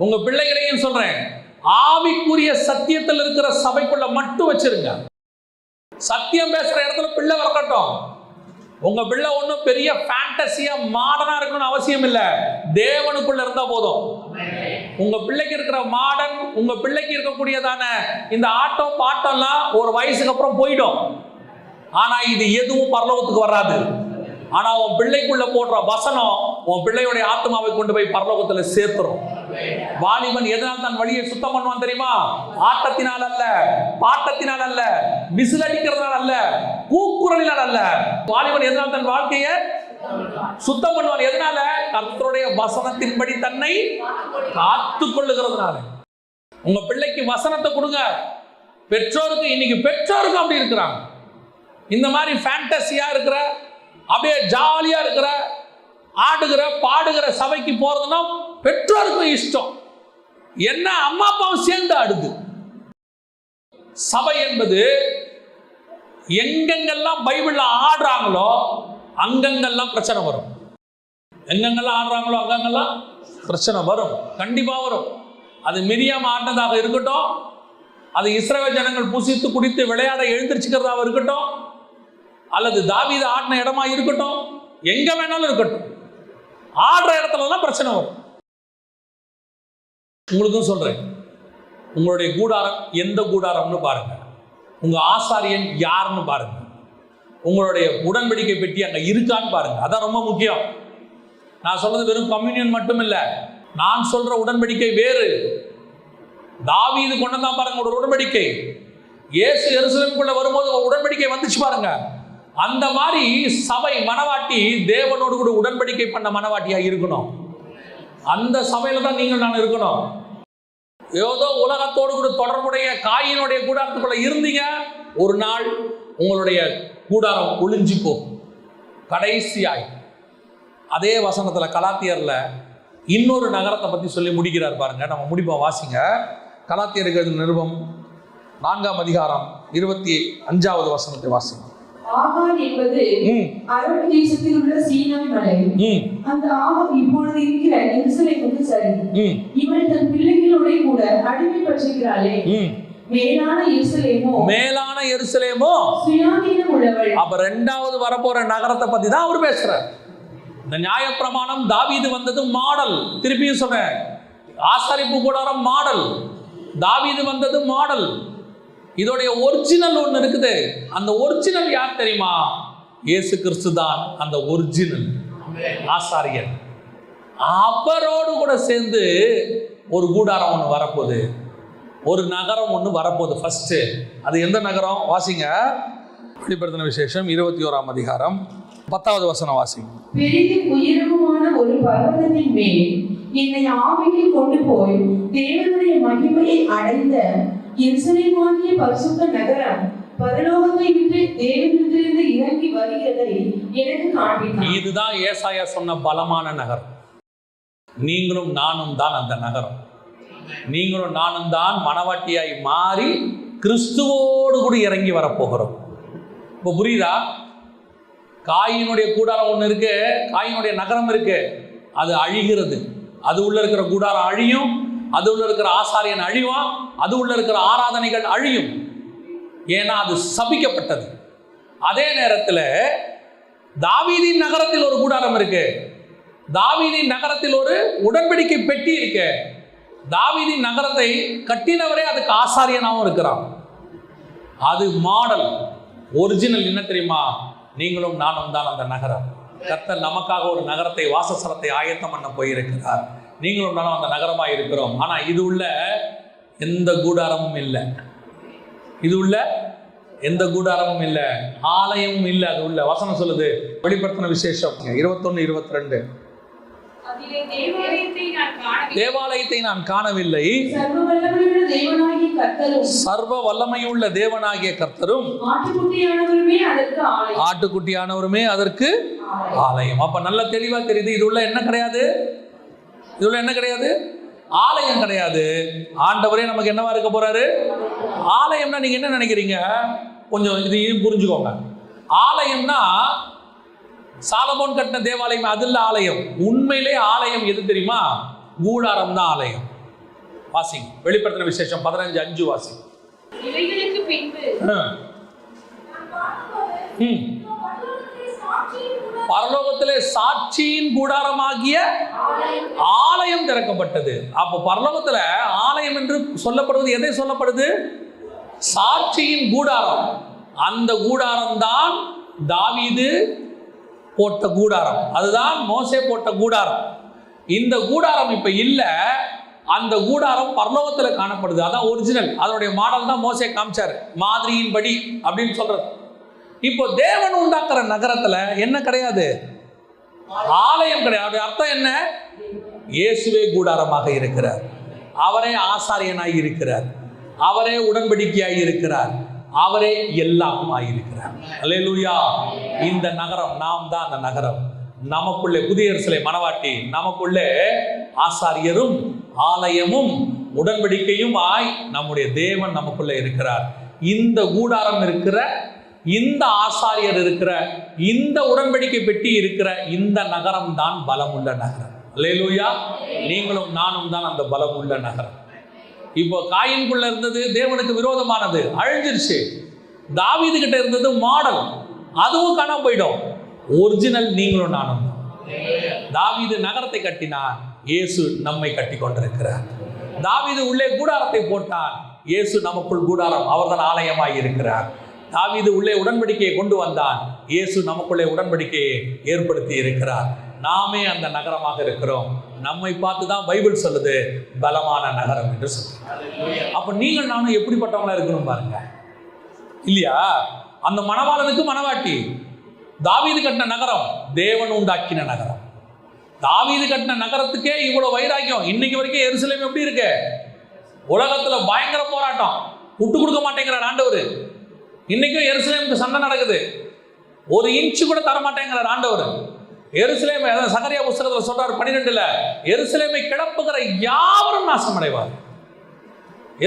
உங்க பிள்ளைகளையும் சொல்றேன், ஆவிக்குரிய சத்தியத்தில் இருக்கிற சபைக்குள்ள மட்டும் வச்சிருங்க. சத்தியம் பேசுற இடத்துல பிள்ளை வரட்டும். உங்க பிள்ளை ஒன்றும் பெரிய ஃபேண்டசியா மாடர்னா இருக்கணும்னு அவசியம் இல்லை. தேவனுக்குள்ள இருந்தா போதும். உங்க பிள்ளைக்கு இருக்கிற மாடர்ன், உங்க பிள்ளைக்கு இருக்கக்கூடியதான இந்த ஆட்டம் பாட்டம்லாம் ஒரு வயசுக்கு அப்புறம் போயிடும். ஆனா இது எதுவும் பரலோகத்துக்கு வராது. ஆனா உன் பிள்ளைக்குள்ள போடுற வசனம் உன் பிள்ளையுடைய ஆத்மாவை கொண்டு போய் பரலோகத்துல சேர்த்துரும். வாலிபன் எதனால் தான் வழியை சுத்தம் பண்ணுவான் தெரியுமா? ஆட்டத்தினால் அல்ல, பாட்டத்தினால் அல்ல, விசில் அடிக்கிறதுனால அல்ல, கூக்குரலினால் அல்ல. வாலிபன் எதனால் தன் வாழ்க்கையை சுத்தம் பண்ணுவான்? எதனால? கர்த்தருடைய வசனத்தின்படி தன்னை காத்துக் கொள்ளுகிறதுனால. உங்க பிள்ளைக்கு வசனத்தை கொடுங்க. பெற்றோருக்கு, இன்னைக்கு பெற்றோருக்கு அப்படி இருக்கிறாங்க. இந்த மாதிரி ஃபேண்டசியா இருக்கிற, அப்படியே ஜாலியா இருக்கிற, ஆடுகிற பாடுகிற சபைக்கு போறதுன்னா பெற்றோருக்கும் இஷ்டம். என்ன அம்மா அப்பாவும் சேர்ந்து ஆடுது. சபை என்பது எங்கெங்கெல்லாம் பைபிள்ல ஆடுறாங்களோ அங்கங்கெல்லாம் பிரச்சனை வரும். எங்கெங்கெல்லாம் ஆடுறாங்களோ அங்கங்கெல்லாம் பிரச்சனை வரும், கண்டிப்பா வரும். அது மிரியாம் ஆடினதாக இருக்கட்டும், அது இஸ்ரவேல் ஜனங்கள் புசித்து குடித்து விளையாட எழுந்திருச்சுக்கிறதாக இருக்கட்டும், அல்லது தாவீது ஆடின இடமா இருக்கட்டும், எங்க வேணாலும் இருக்கட்டும், ஆடுற இடத்துலலாம் பிரச்சனை வரும். உங்களுக்கும் சொல்றேன், உங்களுடைய கூடாரம் எந்த கூடாரம்னு பாருங்க, உங்க ஆசாரியன் யாருன்னு பாருங்க, உங்களுடைய உடன்படிக்கை பெட்டி அங்க இருக்கான்னு பாருங்க. அதான் ரொம்ப முக்கியம். நான் சொல்றது வெறும் கம்யூனியன் மட்டும் இல்ல, நான் சொல்ற உடன்படிக்கை வேறு. தாவீது கொண்டதான் பாருங்க ஒரு உடன்படிக்கை. இயேசு எருசலேமுக்குள்ள வரும்போது உடன்படிக்கை வந்துச்சு பாருங்க. அந்த மாதிரி சபை மனவாட்டி தேவனோடு கூட உடன்படிக்கை பண்ண மனவாட்டியா இருக்கணும். அந்த சபையில தான் நீங்கள் நான் இருக்கணும். ஏதோ உலகத்தோடு கூட தொடர்புடைய காயினுடைய கூடாரத்துக்குள்ள இருந்தீங்க, ஒரு நாள் உங்களுடைய கூடாரம் ஒளிஞ்சு போகும். கடைசியாய் அதே வசனத்துல கலாத்தியர்ல இன்னொரு நகரத்தை பத்தி சொல்லி முடிக்கிறார் பாருங்க. நம்ம முடிப்போம், வாசிங்க. கலாத்தியர்கள் நிருபம் 4ஆம் அதிகாரம் 25வது வசனத்தை வாசிங்க. ஆகார் என்பது அரபு தேசத்தில் உள்ள சீனாய் மலை. அந்த ஆகார் இப்பொழுது இருக்கிற எருசலேமுக்கு சரி. இவள் தன் பிள்ளைகளோட கூட அடிமைப்பட்டிருக்கிறாளே. மேலான எருசலேமோ சுயாதீனம் உள்ளவள். அப்ப இரண்டாவது வரப்போற நகரத்தை பத்தி தான் அவர் பேசுறார். இந்த நியாயப்பிரமாணம் தாவீது வந்தது மாடல். திருப்பியும் சொல்றேன், ஆசாரிப்பு கூடாரம் மாடல், தாவீது வந்தது மாடல். இதோடைய ஒரிஜினல் ஒன்று இருக்குது. அந்த ஒரிஜினல் யார் தெரியுமா? இயேசு கிறிஸ்து தான் அந்த ஒரிஜினல் ஆசாரியர். அவரோடு கூட சேர்ந்து ஒரு கூடாரம் ஒன்று வரப்போகுது, ஒரு நகரம் ஒன்று வரப்போகுது. ஃபர்ஸ்ட் அது எந்த நகரம்? வாசிங்க, வெளிப்படுத்தின விசேஷம் 21ஆம் அதிகாரம் 10வது வசனம் வாசிங்க. பெரிதும் உயரமுமான ஒரு பர்வதத்தின் மேல் என்னை ஆவியில் கொண்டு போய் தேவனுடைய மகிமையை அடைந்த எருசலேமாகிய பரிசுத்த நகரம் பரலோகத்தை விட்டு தேவனிடத்திலிருந்து இறங்கி வருகிறதை எனக்கு காண்பித்தார். இதுதான் ஏசாயா சொன்ன பலமான நகரம். நீங்களும் நானும் தான் அந்த நகரம். நீங்களும் நானும் தான் மணவாட்டியாய் மாறி கிறிஸ்துவோடு கூட இறங்கி வரப்போகிறோம். இப்போ புரியுதா? காயினுடைய கூடாரம் ஒன்று இருக்கு, காயினுடைய நகரம் இருக்கு, அது அழிகிறது. அது உள்ள இருக்கிற கூடாரம் அழியும், அது உள்ள இருக்கிற ஆசாரியன் அழிவான், அது உள்ள இருக்கிற ஆராதனைகள் அழியும். ஏன்னா அது சபிக்கப்பட்டது. அதே நேரத்தில் தாவீதின் நகரத்தில் ஒரு கூடாரம் இருக்கு, தாவீதின் நகரத்தில் ஒரு உடன்படிக்கை பெட்டி இருக்கு. தாவீதின் நகரத்தை கட்டினவரே அதுக்கு ஆசாரியனாகவும் இருக்கிறான். அது மாடல். ஒரிஜினல் என்ன தெரியுமா? நீங்களும் நானும் தான் அந்த நகரம். கர்த்தர் நமக்காக ஒரு நகரத்தை, வாசஸ்தலத்தை ஆயத்தம் பண்ண போயிருக்கிறார். நீங்களும் நானும் அந்த நகரமாக இருக்கிறோம். ஆனால் இது உள்ள எந்த கூடாரமும் இல்லை, இது உள்ள எந்த கூடாரமும் இல்லை, ஆலயமும் இல்லை. அது உள்ள வசனம் சொல்லுது, வெளிப்படுத்தின விசேஷம் 21-22. தேவாலயத்தை நான் காணவில்லை, சர்வ வல்லமையுள்ள தேவனாகிய கர்த்தரும் ஆட்டுக்குட்டியானவருமே அதற்கு ஆலயம். அப்ப நல்ல தெளிவா தெரியுது, இது உள்ள என்ன கிடையாது, இது உள்ள என்ன கிடையாது, ஆலயம் கிடையாது. ஆண்டவரே நமக்கு என்னவா இருக்க போறாரு? ஆலயம்னா நீங்க என்ன நினைக்கிறீங்க? கொஞ்சம் இதையும் புரிஞ்சுக்கோங்க. ஆலயம்னா சாலமோன் கட்டின தேவாலயம் அது இல்ல ஆலயம். உண்மையிலே ஆலயம் எது தெரியுமா? கூடாரம் தான் ஆலயம். வாசிங்க, வெளிப்படுத்தின விசேஷம் 15:5 வாசிங்க. பரலோகத்திலே சாட்சியின் கூடாரமாகிய ஆலயம் திறக்கப்பட்டது. அப்போ பரலோகத்துல ஆலயம் என்று சொல்லப்படுவது எதை சொல்லப்படுது? சாட்சியின் கூடாரம். அந்த கூடாரம் தான் தாவீது போட்ட கூடாரம், அதுதான் மோசே போட்ட கூடாரம். இந்த கூடாரம் இப்ப இல்ல, அந்த கூடாரம் பரலோகத்தில் காணப்படுது. அதான் ஒரிஜினல். அதனுடைய மாடல் தான் மோசே காமிச்சார், மாதிரியின் படி அப்படின்னு சொல்றது. இப்போ தேவன் உண்டாக்குற நகரத்துல என்ன கிடையாது? ஆலயம் கிடையாது. அர்த்தம் என்ன? இயேசுவே கூடாரமாக இருக்கிறார், அவரே ஆசாரியனாய் இருக்கிறார், அவரே உடன்படிக்கையாய் இருக்கிறார், அவரே எல்லாம் ஆயிருக்கிறார். அல்லேலூயா. இந்த நகரம் நாம் தான் அந்த நகரம். நமக்குள்ளே புதிய எருசலேம் மணவாட்டி, நமக்குள்ளே ஆசாரியரும் ஆலயமும் உடன்படிக்கையும் ஆய் நம்முடைய தேவன் நமக்குள்ளே இருக்கிறார். இந்த கூடாரம் இருக்கிற, இந்த ஆசாரியர் இருக்கிற, இந்த உடன்படிக்கை பெட்டி இருக்கிற இந்த நகரம் தான் பலமுள்ள நகரம். அல்லேலூயா. நீங்களும் நானும் தான் அந்த பலமுள்ள நகரம். இப்போ காயின்குள்ள இருந்தது தேவனுக்கு விரோதமானது, அழிஞ்சிருச்சு. தாவீது கிட்ட இருந்தது மாடல், அதுவும் காணாம போயிடும். ஒரிஜினல் நீங்களும் நானும். தாவீது நகரத்தை கட்டினார், இயேசு நம்மை கட்டி கொண்டிருக்கிறார். தாவீது உள்ளே கூடாரத்தை போட்டார், இயேசு நமக்குள் கூடாரம், அவர்தான் ஆலயமாய் இருக்கிறார். தாவீது உள்ளே உடன்படிக்கையை கொண்டு வந்தான், இயேசு நமக்குள்ளே உடன்படிக்கையை ஏற்படுத்தி இருக்கிறார். நாமே அந்த நகரமாக இருக்கிறோம். நம்மை பார்த்து தான் பைபிள் சொல்லுது பலமான நகரம் என்று சொல்லுது. அப்ப நீங்கள் நானும் எப்படிப்பட்டவங்களா இருக்கணும் பாருங்க, இல்லையா? அந்த மணவாளனுக்கு மணவாட்டி. தாவீது கட்டின நகரம் தேவன் உண்டாக்கின நகரம். தாவீது கட்டின நகரத்துக்கே இவ்வளவு வைராக்கியம். இன்னைக்கு வரைக்கும் எருசலேம் எப்படி இருக்கு? உலகத்துல பயங்கர போராட்டம், விட்டு கொடுக்க மாட்டேங்கிறார் ஆண்டவர். இன்னைக்கும் எருசலேமுக்கு சண்டை நடக்குது, ஒரு இன்ச்சு கூட தர மாட்டேங்கிறார் ஆண்டவர். எருசலேமை, சகரியா புஸ்தகத்தில் சொல்றார் 12, எருசலேமை கிளப்புகிற யாவரும் நாசம் அடைவார்.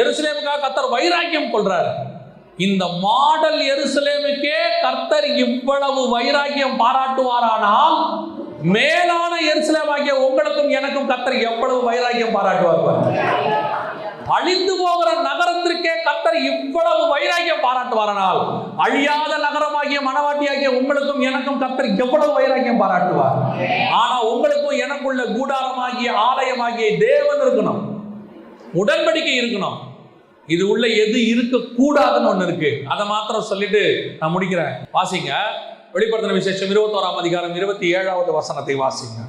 எருசலேமுக்காக கர்த்தர் வைராக்கியம் கொள்றார். இந்த மாடல் எருசலேமுக்கே கர்த்தர் இவ்வளவு வைராக்கியம் பாராட்டுவாரானால் மேலான எருசலேமாகிய உங்களுக்கும் எனக்கும் கர்த்தர் எவ்வளவு வைராக்கியம் பாராட்டுவார். அழிந்து போகிற நகரத்திற்கே கர்த்தர் இவ்வளவு வைராக்கியம் பாராட்டுவாரானால் அழியாத நகரமாகிய மனவாட்டியாகிய உங்களுக்கும் எனக்கும் கர்த்தர் எவ்வளவு வைராக்கியம் பாராட்டுவார். ஆனா உங்களுக்கும் எனக்குள்ள கூடாரமாகிய ஆலயமாகிய தேவன் இருக்கணும், உடன்படிக்கை இருக்கணும். இது உள்ள எது இருக்க கூடாதுன்னு ஒண்ணு இருக்கு. அதை மாத்திரம் சொல்லிட்டு நான் முடிக்கிறேன். வாசிங்க வெளிப்படுத்தின விசேஷம் 21ஆம் அதிகாரம் 27வது வசனத்தை வாசிங்க.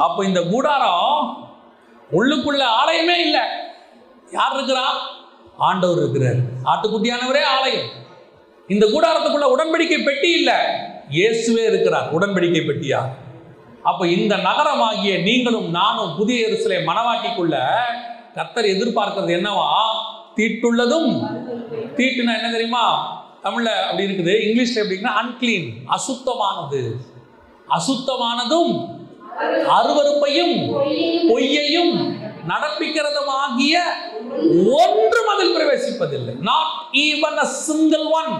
அப்ப இந்த கூடாரம் உள்ளுக்குள்ள ஆலயமே இல்ல. யார் இருக்கிறா? ஆண்டவர் இருக்கிறார். ஆட்டுக்குட்டியானவரே ஆலயம். இந்த கூடாரத்துக்குள்ள உடன்படிக்கை பெட்டி இல்ல, இயேசுவே இருக்கிறார் உடன்படிக்கை பெட்டியா. அப்ப இந்த நகரமாகிய நீங்களும் நானும் புதிய எருசலேம் மனவாட்டிக்குள்ள கர்த்தர் எதிர்பார்க்கிறது என்னவா? தீட்டுள்ளதும், தீட்டுனா என்ன தெரியுமா? தமிழ்ல அப்படி இருக்குது, இங்கிலீஷ்ல எப்படின்னா அன்கிளீன், அசுத்தமானது, அசுத்தமானதும் அருவருப்பையும் பொய்யையும் நடப்பிக்கிறதுமாகிய ஒன்றும் அதில் பிரவேசிப்பதில்லை. Not even a single one.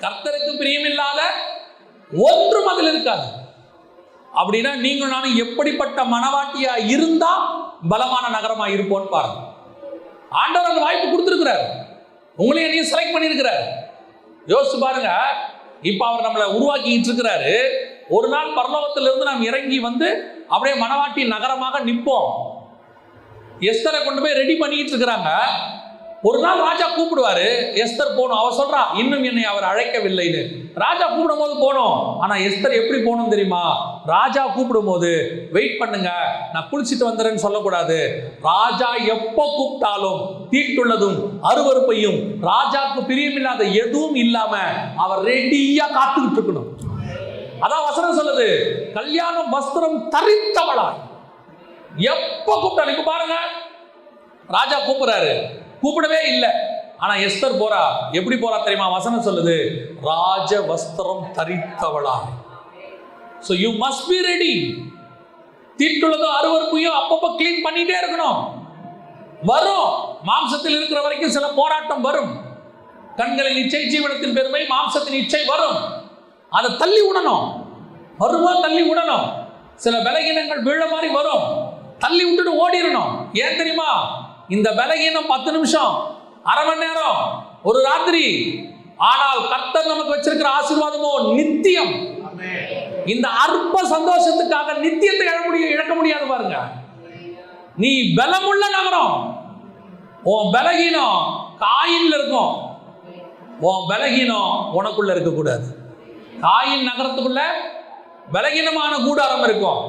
கர்த்தருக்கு பிரியமில்லாத ஒன்றும் அதில் இருக்காது. அப்படின்னா நீங்க நானும் எப்படிப்பட்ட மனவாட்டியா இருந்தா பலமான நகரமா இருப்போம் பாருங்க. ஆண்டவர் அந்த வாய்ப்பு கொடுத்திருக்கிறார், உங்களையும் என்னையும் செலக்ட் பண்ணியிருக்கிறார். யோசிச்சு பாருங்க, இப்ப அவர் நம்மளை உருவாக்கிட்டு இருக்கிறாரு. ஒரு நாள் பரலோகத்திலிருந்து நாம் இறங்கி வந்து அப்படியே மனவாட்டி நகரமாக நிற்போம். எஸ்தரை கொண்டு போய் ரெடி பண்ணிட்டு இருக்கிறாங்க. ஒரு நாள் ராஜா கூப்பிடுவாரு, எஸ்தர் போகணும். அவ சொல்றா, இன்னும் என்னை அவர் அழைக்கவில்லைன்னு. ராஜா கூப்பிடும் போது போனோம். ஆனா எஸ்தர் எப்படி போகணும் தெரியுமா? ராஜா கூப்பிடும் போது வெயிட் பண்ணுங்க, நான் குளிச்சுட்டு வந்துறேன்னு சொல்லக்கூடாது. ராஜா எப்போ கூப்பிட்டாலும் தீட்டுள்ளதும் அருவருப்பையும் ராஜாவுக்கு பிரியமில்லாத எதுவும் இல்லாம அவர் ரெடியா காத்துக்கிட்டு இருக்கணும். அதான் வசனம் சொல்லுது, கல்யாணம் வஸ்திரம் தரித்தவளாய். எப்ப கூப்பிட்டாலும், இப்ப பாருங்க, ராஜா கூப்பிடுறாரு, கூப்பிடவே இல்லை. ஆனா எஸ்தர் போறா. எப்படி போறா தெரியுமா? வசனம் சொல்லுது, ராஜ வஸ்திரம் தரித்தவளா. So you must be ready. தீட்டுள்ளதும் அருவருப்பையும் அப்பப்போ கிளீன் பண்ணிட்டே இருக்கணும். வரும், மாம்சத்தில் இருக்கிற வரைக்கும் சில போராட்டம் வரும். கண்களின் இச்சை ஜீவனத்தின் பெருமை, மாம்சத்தின் இச்சை வரும். அதை தள்ளி விடணும். வருமா தள்ளி விடணும். சில பலகீனங்கள் வீழ மாதிரி வரும், தள்ளி விட்டுட்டு ஓடிடணும். ஏன் தெரியுமா? இந்த பலகீனம் 10 நிமிஷம், அரை மணி நேரம், ஒரு ராத்திரி. ஆனால் கர்த்தர் நமக்கு வச்சிருக்கிற ஆசீர்வாதமோ நித்தியம். இந்த அற்ப சந்தோஷத்துக்காக நித்தியத்தை இழக்க முடியாது பாருங்க. நீ பலமுள்ள நகரம். உன் பலகீனம் காயின்ல இருக்கும், உன் பலகீனம் உனக்குள்ள இருக்கக்கூடாது. காயின் நகரத்துக்குள்ள பலகீனமான கூடாரம் இருக்கும்,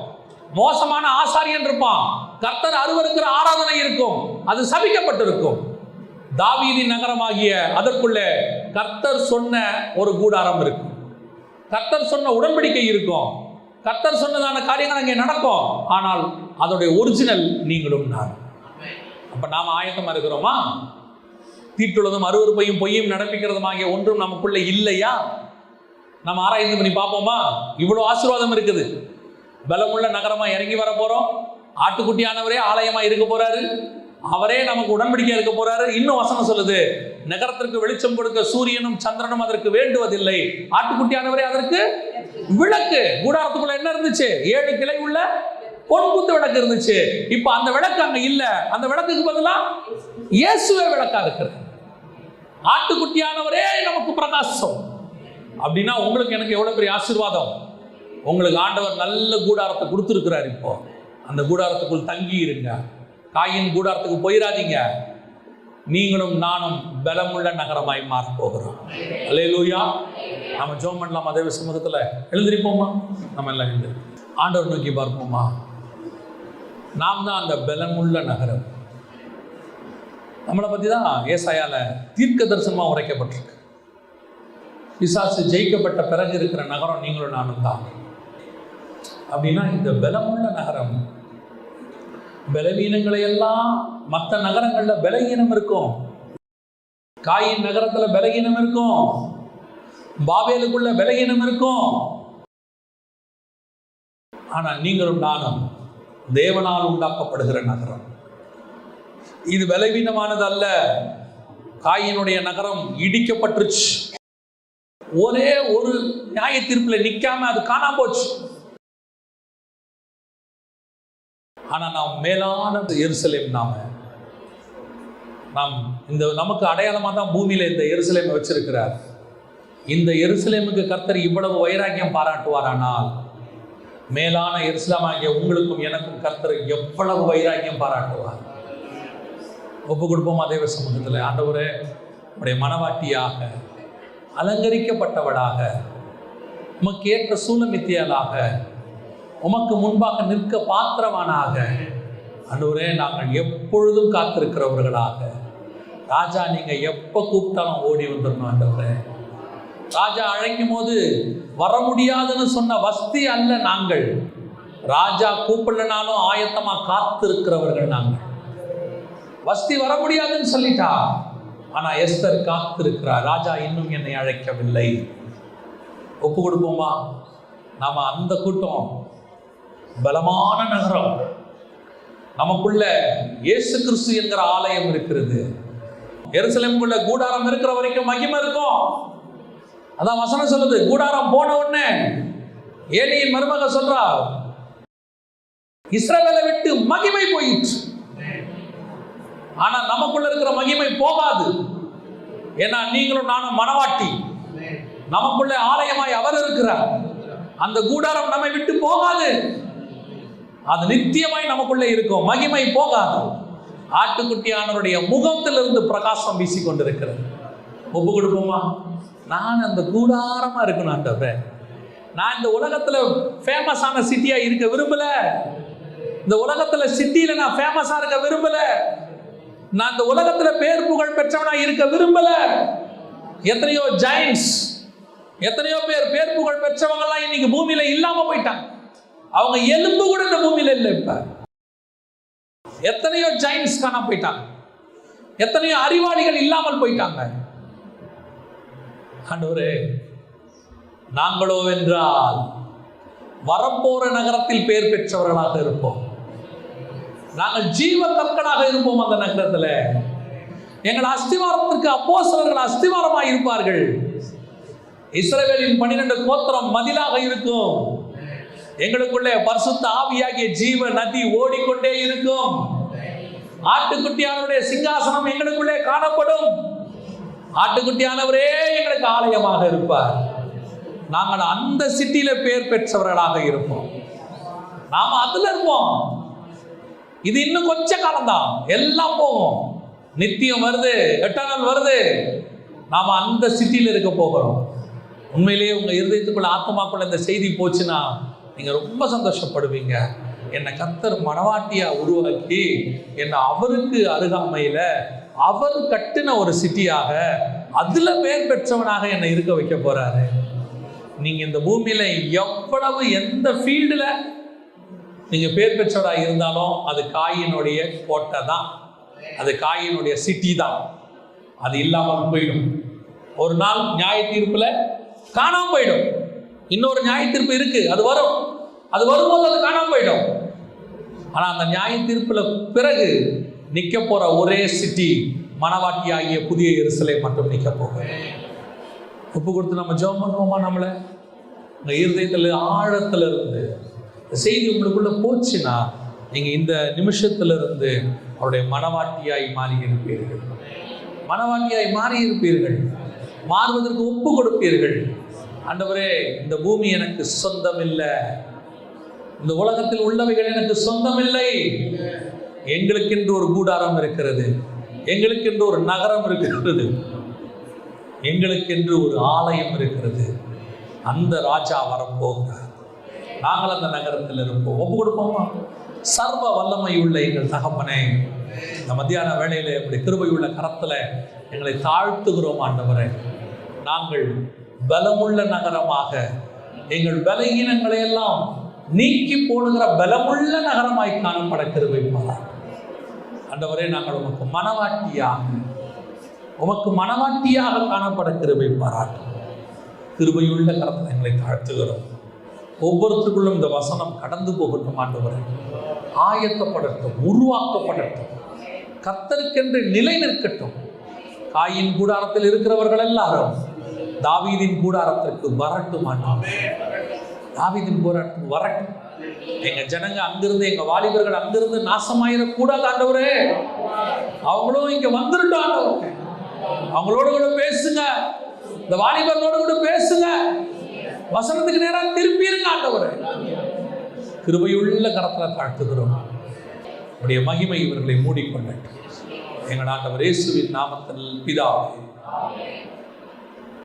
மோசமான ஆசாரியன் இருப்பான், கர்த்தர் அருவருக்கிற ஆராதனை இருக்கும், அது சபிக்கப்பட்டிருக்கும். தாவீதின் நகரமாகிய அதற்குள்ள கர்த்தர் சொன்ன ஒரு கூடாரம் இருக்கும், கர்த்தர் சொன்ன உடன்படிக்கை இருக்கும், கர்த்தர் சொன்னதான காரியங்கள் அங்கே நடக்கும். ஆனால் அதோடைய ஒரிஜினல் நீங்களும் நான். அப்ப நாம ஆயத்தமா இருக்கிறோமா? தீட்டுள்ளதும் அருவருப்பையும் பொய்யும் நடப்பிக்கிறதுமாகிய ஒன்றும் நமக்குள்ள இல்லையா? நம்ம ஆராய்ந்து பண்ணி பார்ப்போமா? இவ்வளவு ஆசீர்வாதம் இருக்குது. பலமுள்ள நகரமா இறங்கி வர போறோம். ஆட்டுக்குட்டியானவரே ஆலயமா இருக்க போறாரு, அவரே நமக்கு உடன்படிக்கை இருக்க போறாரு. இன்னும் வசனம் சொல்லுது, நகரத்திற்கு வெளிச்சம் கொடுக்க சூரியனும் சந்திரனும் அதற்கு வேண்டுவதில்லை, ஆட்டுக்குட்டியானவரே அதற்கு விளக்கு. கூடாரத்துக்குள்ள என்ன இருந்துச்சு? 7 கிளை உள்ள பொன்குத்து விளக்கு இருந்துச்சு. இப்ப அந்த விளக்கு அங்க இல்ல. அந்த விளக்குக்கு பதிலா இயேசுவே விளக்கா இருக்கிறார். ஆட்டுக்குட்டியானவரே நமக்கு பிரகாசம். அப்படின்னா உங்களுக்கு எனக்கு எவ்வளவு பெரிய ஆசீர்வாதம். உங்களுக்கு ஆண்டவர் நல்ல கூடாரத்தை கொடுத்துருக்கிறார். இப்போ அந்த கூடாரத்துக்குள் தங்கி இருங்க. காயின் கூடாரத்துக்கு போயிடாதீங்க. நீங்களும் நானும் பலமுள்ள நகரமாய் மாற போகிறோம். அல்லேலூயா. நம்ம ஜெபம் பண்ணலாம். அதே சமூகத்தில் எழுந்திருப்போமா? நம்ம எல்லாம் எழுந்து ஆண்டவர் நோக்கி பார்ப்போமா? நாம் தான் அந்த பலமுள்ள நகரம். நம்மளை பற்றி தான் ஏசாயால தீர்க்க தரிசனமாக உரைக்கப்பட்டிருக்கு. பிசாசு ஜெயிக்கப்பட்ட பிறகு இருக்கிற நகரம் நீங்களும் நானும் தான். அப்படின்னா இந்த பலமுள்ள நகரம், பலவீனங்களை எல்லாம் மற்ற நகரங்கள்ல பலகீனம் இருக்கும். காயின் நகரத்துல பலகீனம் இருக்கும், பாபேலுக்குள்ள பலகீனம் இருக்கும். ஆனா நீங்களும் நானும் தேவனால் உண்டாக்கப்படுகிற நகரம். இது பலவீனமானது அல்ல. காயினுடைய நகரம் இடிக்கப்பட்டுருச்சு. ஒரே ஒரு நியாய தீர்ப்புல நிக்காம அது காணாம போச்சு. ஆனா நாம் மேலான எருசலேம், நாம் இந்த நமக்கு அடையாளமா தான் பூமியில இந்த எருசலேமை வச்சிருக்கிறார். இந்த எருசலேமுக்கு கர்த்தர் இவ்வளவு வைராக்கியம் பாராட்டுவாரானால், மேலான எருசலேமாகிய உங்களுக்கும் எனக்கும் கர்த்தர் எவ்வளவு வைராக்கியம் பாராட்டுவார். ஒப்பு கொடுப்போம் தேவ சமூகத்தில். ஆண்டவரே, உடைய மனவாட்டியாக, அலங்கரிக்கப்பட்டவளாக, உமக்கு ஏற்ற சூலமித்தியலாக, உமக்கு முன்பாக நிற்க பாத்திரவானாக ஆண்டவரே நாங்கள் எப்பொழுதும் காத்திருக்கிறவர்களாக. ராஜா நீங்க எப்போ கூப்பிட்டாலும் ஓடி வந்துடணும் ஆண்டவரே. ராஜா அழைக்கும் போது வர முடியாதுன்னு சொன்ன வஸ்தி அல்ல நாங்கள். ராஜா கூப்பிடலனாலும் ஆயத்தமா காத்திருக்கிறவர்கள் நாங்கள். வஸ்தி வர முடியாதுன்னு சொல்லிட்டா, ஆனா எஸ்தர் காத்திருக்கிறார். ராஜா இன்னும் என்னை அழைக்கவில்லை. ஒப்பு கொடுப்போமா? நாம அந்த கூட்டம், பலமான நகரம், நமக்குள்ள இயேசு கிறிஸ்து என்கிற ஆலயம் இருக்கிறது. எருசலேமுக்குள்ள கூடாரம் இருக்கிற வரைக்கும் மகிமை இருக்கும். அதான் வசனம் சொல்லுது. கூடாரம் போன உடனே ஏலியின் மருமக சொல்றா, இஸ்ரவேலை விட்டு மகிமை போயிற்று. ஆனா நமக்குள்ள இருக்கிற மகிமை போகாது. ஏன்னா நீங்களும் நானும் மனவாட்டி, நமக்குள்ள ஆலயமாய் அவர் இருக்கிறார். அந்த கூடாரம் நம்மை விட்டு போகாது. அது நித்தியமாய் நமக்குள்ளே இருக்கும். மகிமை போகாது. ஆட்டுக்குட்டியானவருடைய முகத்திலிருந்து பிரகாசம் வீசிக்கொண்டிருக்கிறது. ஒப்பு கொடுப்போமா? நான் அந்த கூடாரமா இருக்கணும் ஆண்டவரே. நான் இந்த உலகத்துல ஃபேமஸான சிட்டியா இருக்க விரும்பல. இந்த உலகத்துல சிட்டியில நான் ஃபேமஸா இருக்க விரும்பல. நான் இந்த உலகத்துல பேர் புகழ் பெற்றவனா இருக்க விரும்பல. எத்தனையோ ஜெயின்ஸ், எத்தனையோ பேர் புகழ் பெற்றவங்க எல்லாம் இன்னைக்கு பூமியில இல்லாம போயிட்டாங்க. அவங்க எலும்பு கூட இந்த பூமியில இல்லை. இப்ப எத்தனையோ ஜெயின்ஸ் காணாம போயிட்டாங்க. எத்தனையோ அறிவாளிகள் இல்லாமல் போயிட்டாங்க. ஆண்டவரே, நாங்களோ என்றால் வரப்போற நகரத்தில் பேர் பெற்றவர்களாக இருப்போம். நாங்கள் ஜீவ கற்களாக இருப்போம். அந்த நகரத்துல எங்கள் அஸ்திவாரத்திற்கு அப்போஸ்தலர்கள் அஸ்திவாரமாக இருப்பார்கள். இஸ்ரவேலின் 12 கோத்திரம் மதிலாக இருக்கும். எங்களுக்குள்ளே பரிசுத்த ஆவியாகிய ஜீவ நதி ஓடிக்கொண்டே இருக்கும். ஆட்டுக்குட்டியானவருடைய சிங்காசனம் எங்களுக்குள்ளே காணப்படும். ஆட்டுக்குட்டியானவரே எங்களுக்கு ஆலயமாக இருப்பார். நாங்கள் அந்த சிட்டியில பேர் பெற்றவர்களாக இருப்போம். நாம அதுல இருப்போம். இது இன்னும் கொஞ்ச காலம்தான், எல்லாம் போகும். நித்தியம் வருது, எட்டர்னல் வருது. நாம அந்த சிட்டியில இருக்க போகிறோம். உண்மையிலேயே உங்க இருதயத்துக்குள்ள ஆத்மாக்குள்ள இந்த செய்தி போச்சுன்னா நீங்க ரொம்ப சந்தோஷப்படுவீங்க. என்னை கர்த்தர் மனவாட்டியா உருவாக்கி என்னை அவருக்கு அருகாமையில அவர் கட்டின ஒரு சிட்டியாக, அதுல பேர் பெற்றவனாக என்னை இருக்க வைக்க போறாரு. நீங்க இந்த பூமியில எவ்வளவு எந்த ஃபீல்டுல நீங்க பேர் பெற்றவராக இருந்தாலும் அது காயினுடைய கோட்டை தான், அது காயினுடைய சிட்டி தான். அது இல்லாமல் போயிடும். ஒரு நாள் நியாய தீர்ப்புல காணாம போயிடும். இன்னொரு நியாய தீர்ப்பு இருக்கு, அது வரும். அது வரும்போது அது காணாம போயிடும். ஆனா அந்த நியாய தீர்ப்புல பிறகு நிக்க போற ஒரே சிட்டி மனவாட்டி ஆகிய புதிய எருசலேம் மட்டும் நிக்க போகும். ஒப்பு கொடுத்து நம்ம ஜெபம் பண்ணுவோமா? நம்மள உங்க இருதயத்துல ஆழத்துல இருந்து செய்தி உங்களுக்குள்ள போச்சுன்னா நீங்க இந்த நிமிஷத்துல இருந்து அவருடைய மனவாட்டியாய் மாறி இருப்பீர்கள். மனவாட்டியாய் மாறி இருப்பீர்கள். மாறுவதற்கு ஒப்பு கொடுப்பீர்கள். ஆண்டவரே, இந்த பூமி எனக்கு சொந்தம் இல்லை, இந்த உலகத்தில் உள்ளவைகள் எனக்கு சொந்தம் இல்லை. எங்களுக்கென்று ஒரு கூடாரம் இருக்கிறது, எங்களுக்கென்று ஒரு நகரம் இருக்கிறது, எங்களுக்கென்று ஒரு ஆலயம் இருக்கிறது. அந்த ராஜா வரப்போகிறார். நாங்கள் அந்த நகரத்தில் இருப்போம். ஒப்பு கொடுப்போமா? சர்வ வல்லமை உள்ள எங்கள் தகப்பனே, இந்த மத்தியான வேளையில இப்படி கிருபை உள்ள கரத்துல எங்களை தாழ்த்துகிறோம். ஆண்டவரே, நாங்கள் பலமுள்ள நகரமாக, எங்கள் பலகீனங்களை எல்லாம் நீக்கி போடுகிற பலமுள்ள நகரமாய் காணப்பட கிருபை பாராட்டும். ஆண்டவரே, நாங்கள் உமக்கு மனவாட்டியாக காணப்பட கிருபை பாராட்டும். கிருபையுள்ள கரத்தில் எங்களை தாழ்த்துகிறோம். ஒவ்வொருத்தருக்குள்ளும் இந்த வசனம் கடந்து போகட்டும் ஆண்டவரே. ஆயத்தப்படட்டும், உருவாக்கப்படட்டும், கர்த்தருக்கென்று நிலை நிற்கட்டும். காயின் கூடாரத்தில் இருக்கிறவர்கள் எல்லாரும் தாவீதின் கூடாரத்திற்கு வரட்டும் ஆண்டவரே. தாவீதின் கூடாரத்துக்கு வரட்டும். எங்க ஜனங்க அங்கிருந்து, எங்க வாலிபர்கள் அங்கிருந்து நாசமாயிடக்கூடாது ஆண்டவரே. அவங்களும் இங்க வந்துருட்டோம் ஆண்டவரே. அவங்களோட கூட பேசுங்க, இந்த வாலிபர்களோட கூட பேசுங்க, வசனத்துக்கு நேரா திருப்பிடுங்க ஆண்டவரே. கிருபையுள்ள கரத்துல தாழ்த்துகிறோம். உடைய மகிமை இவர்களை மூடிக்கொள்ளட்டும். எங்கள் ஆண்டவர் இயேசுவின் நாமத்தில் பிதாவே.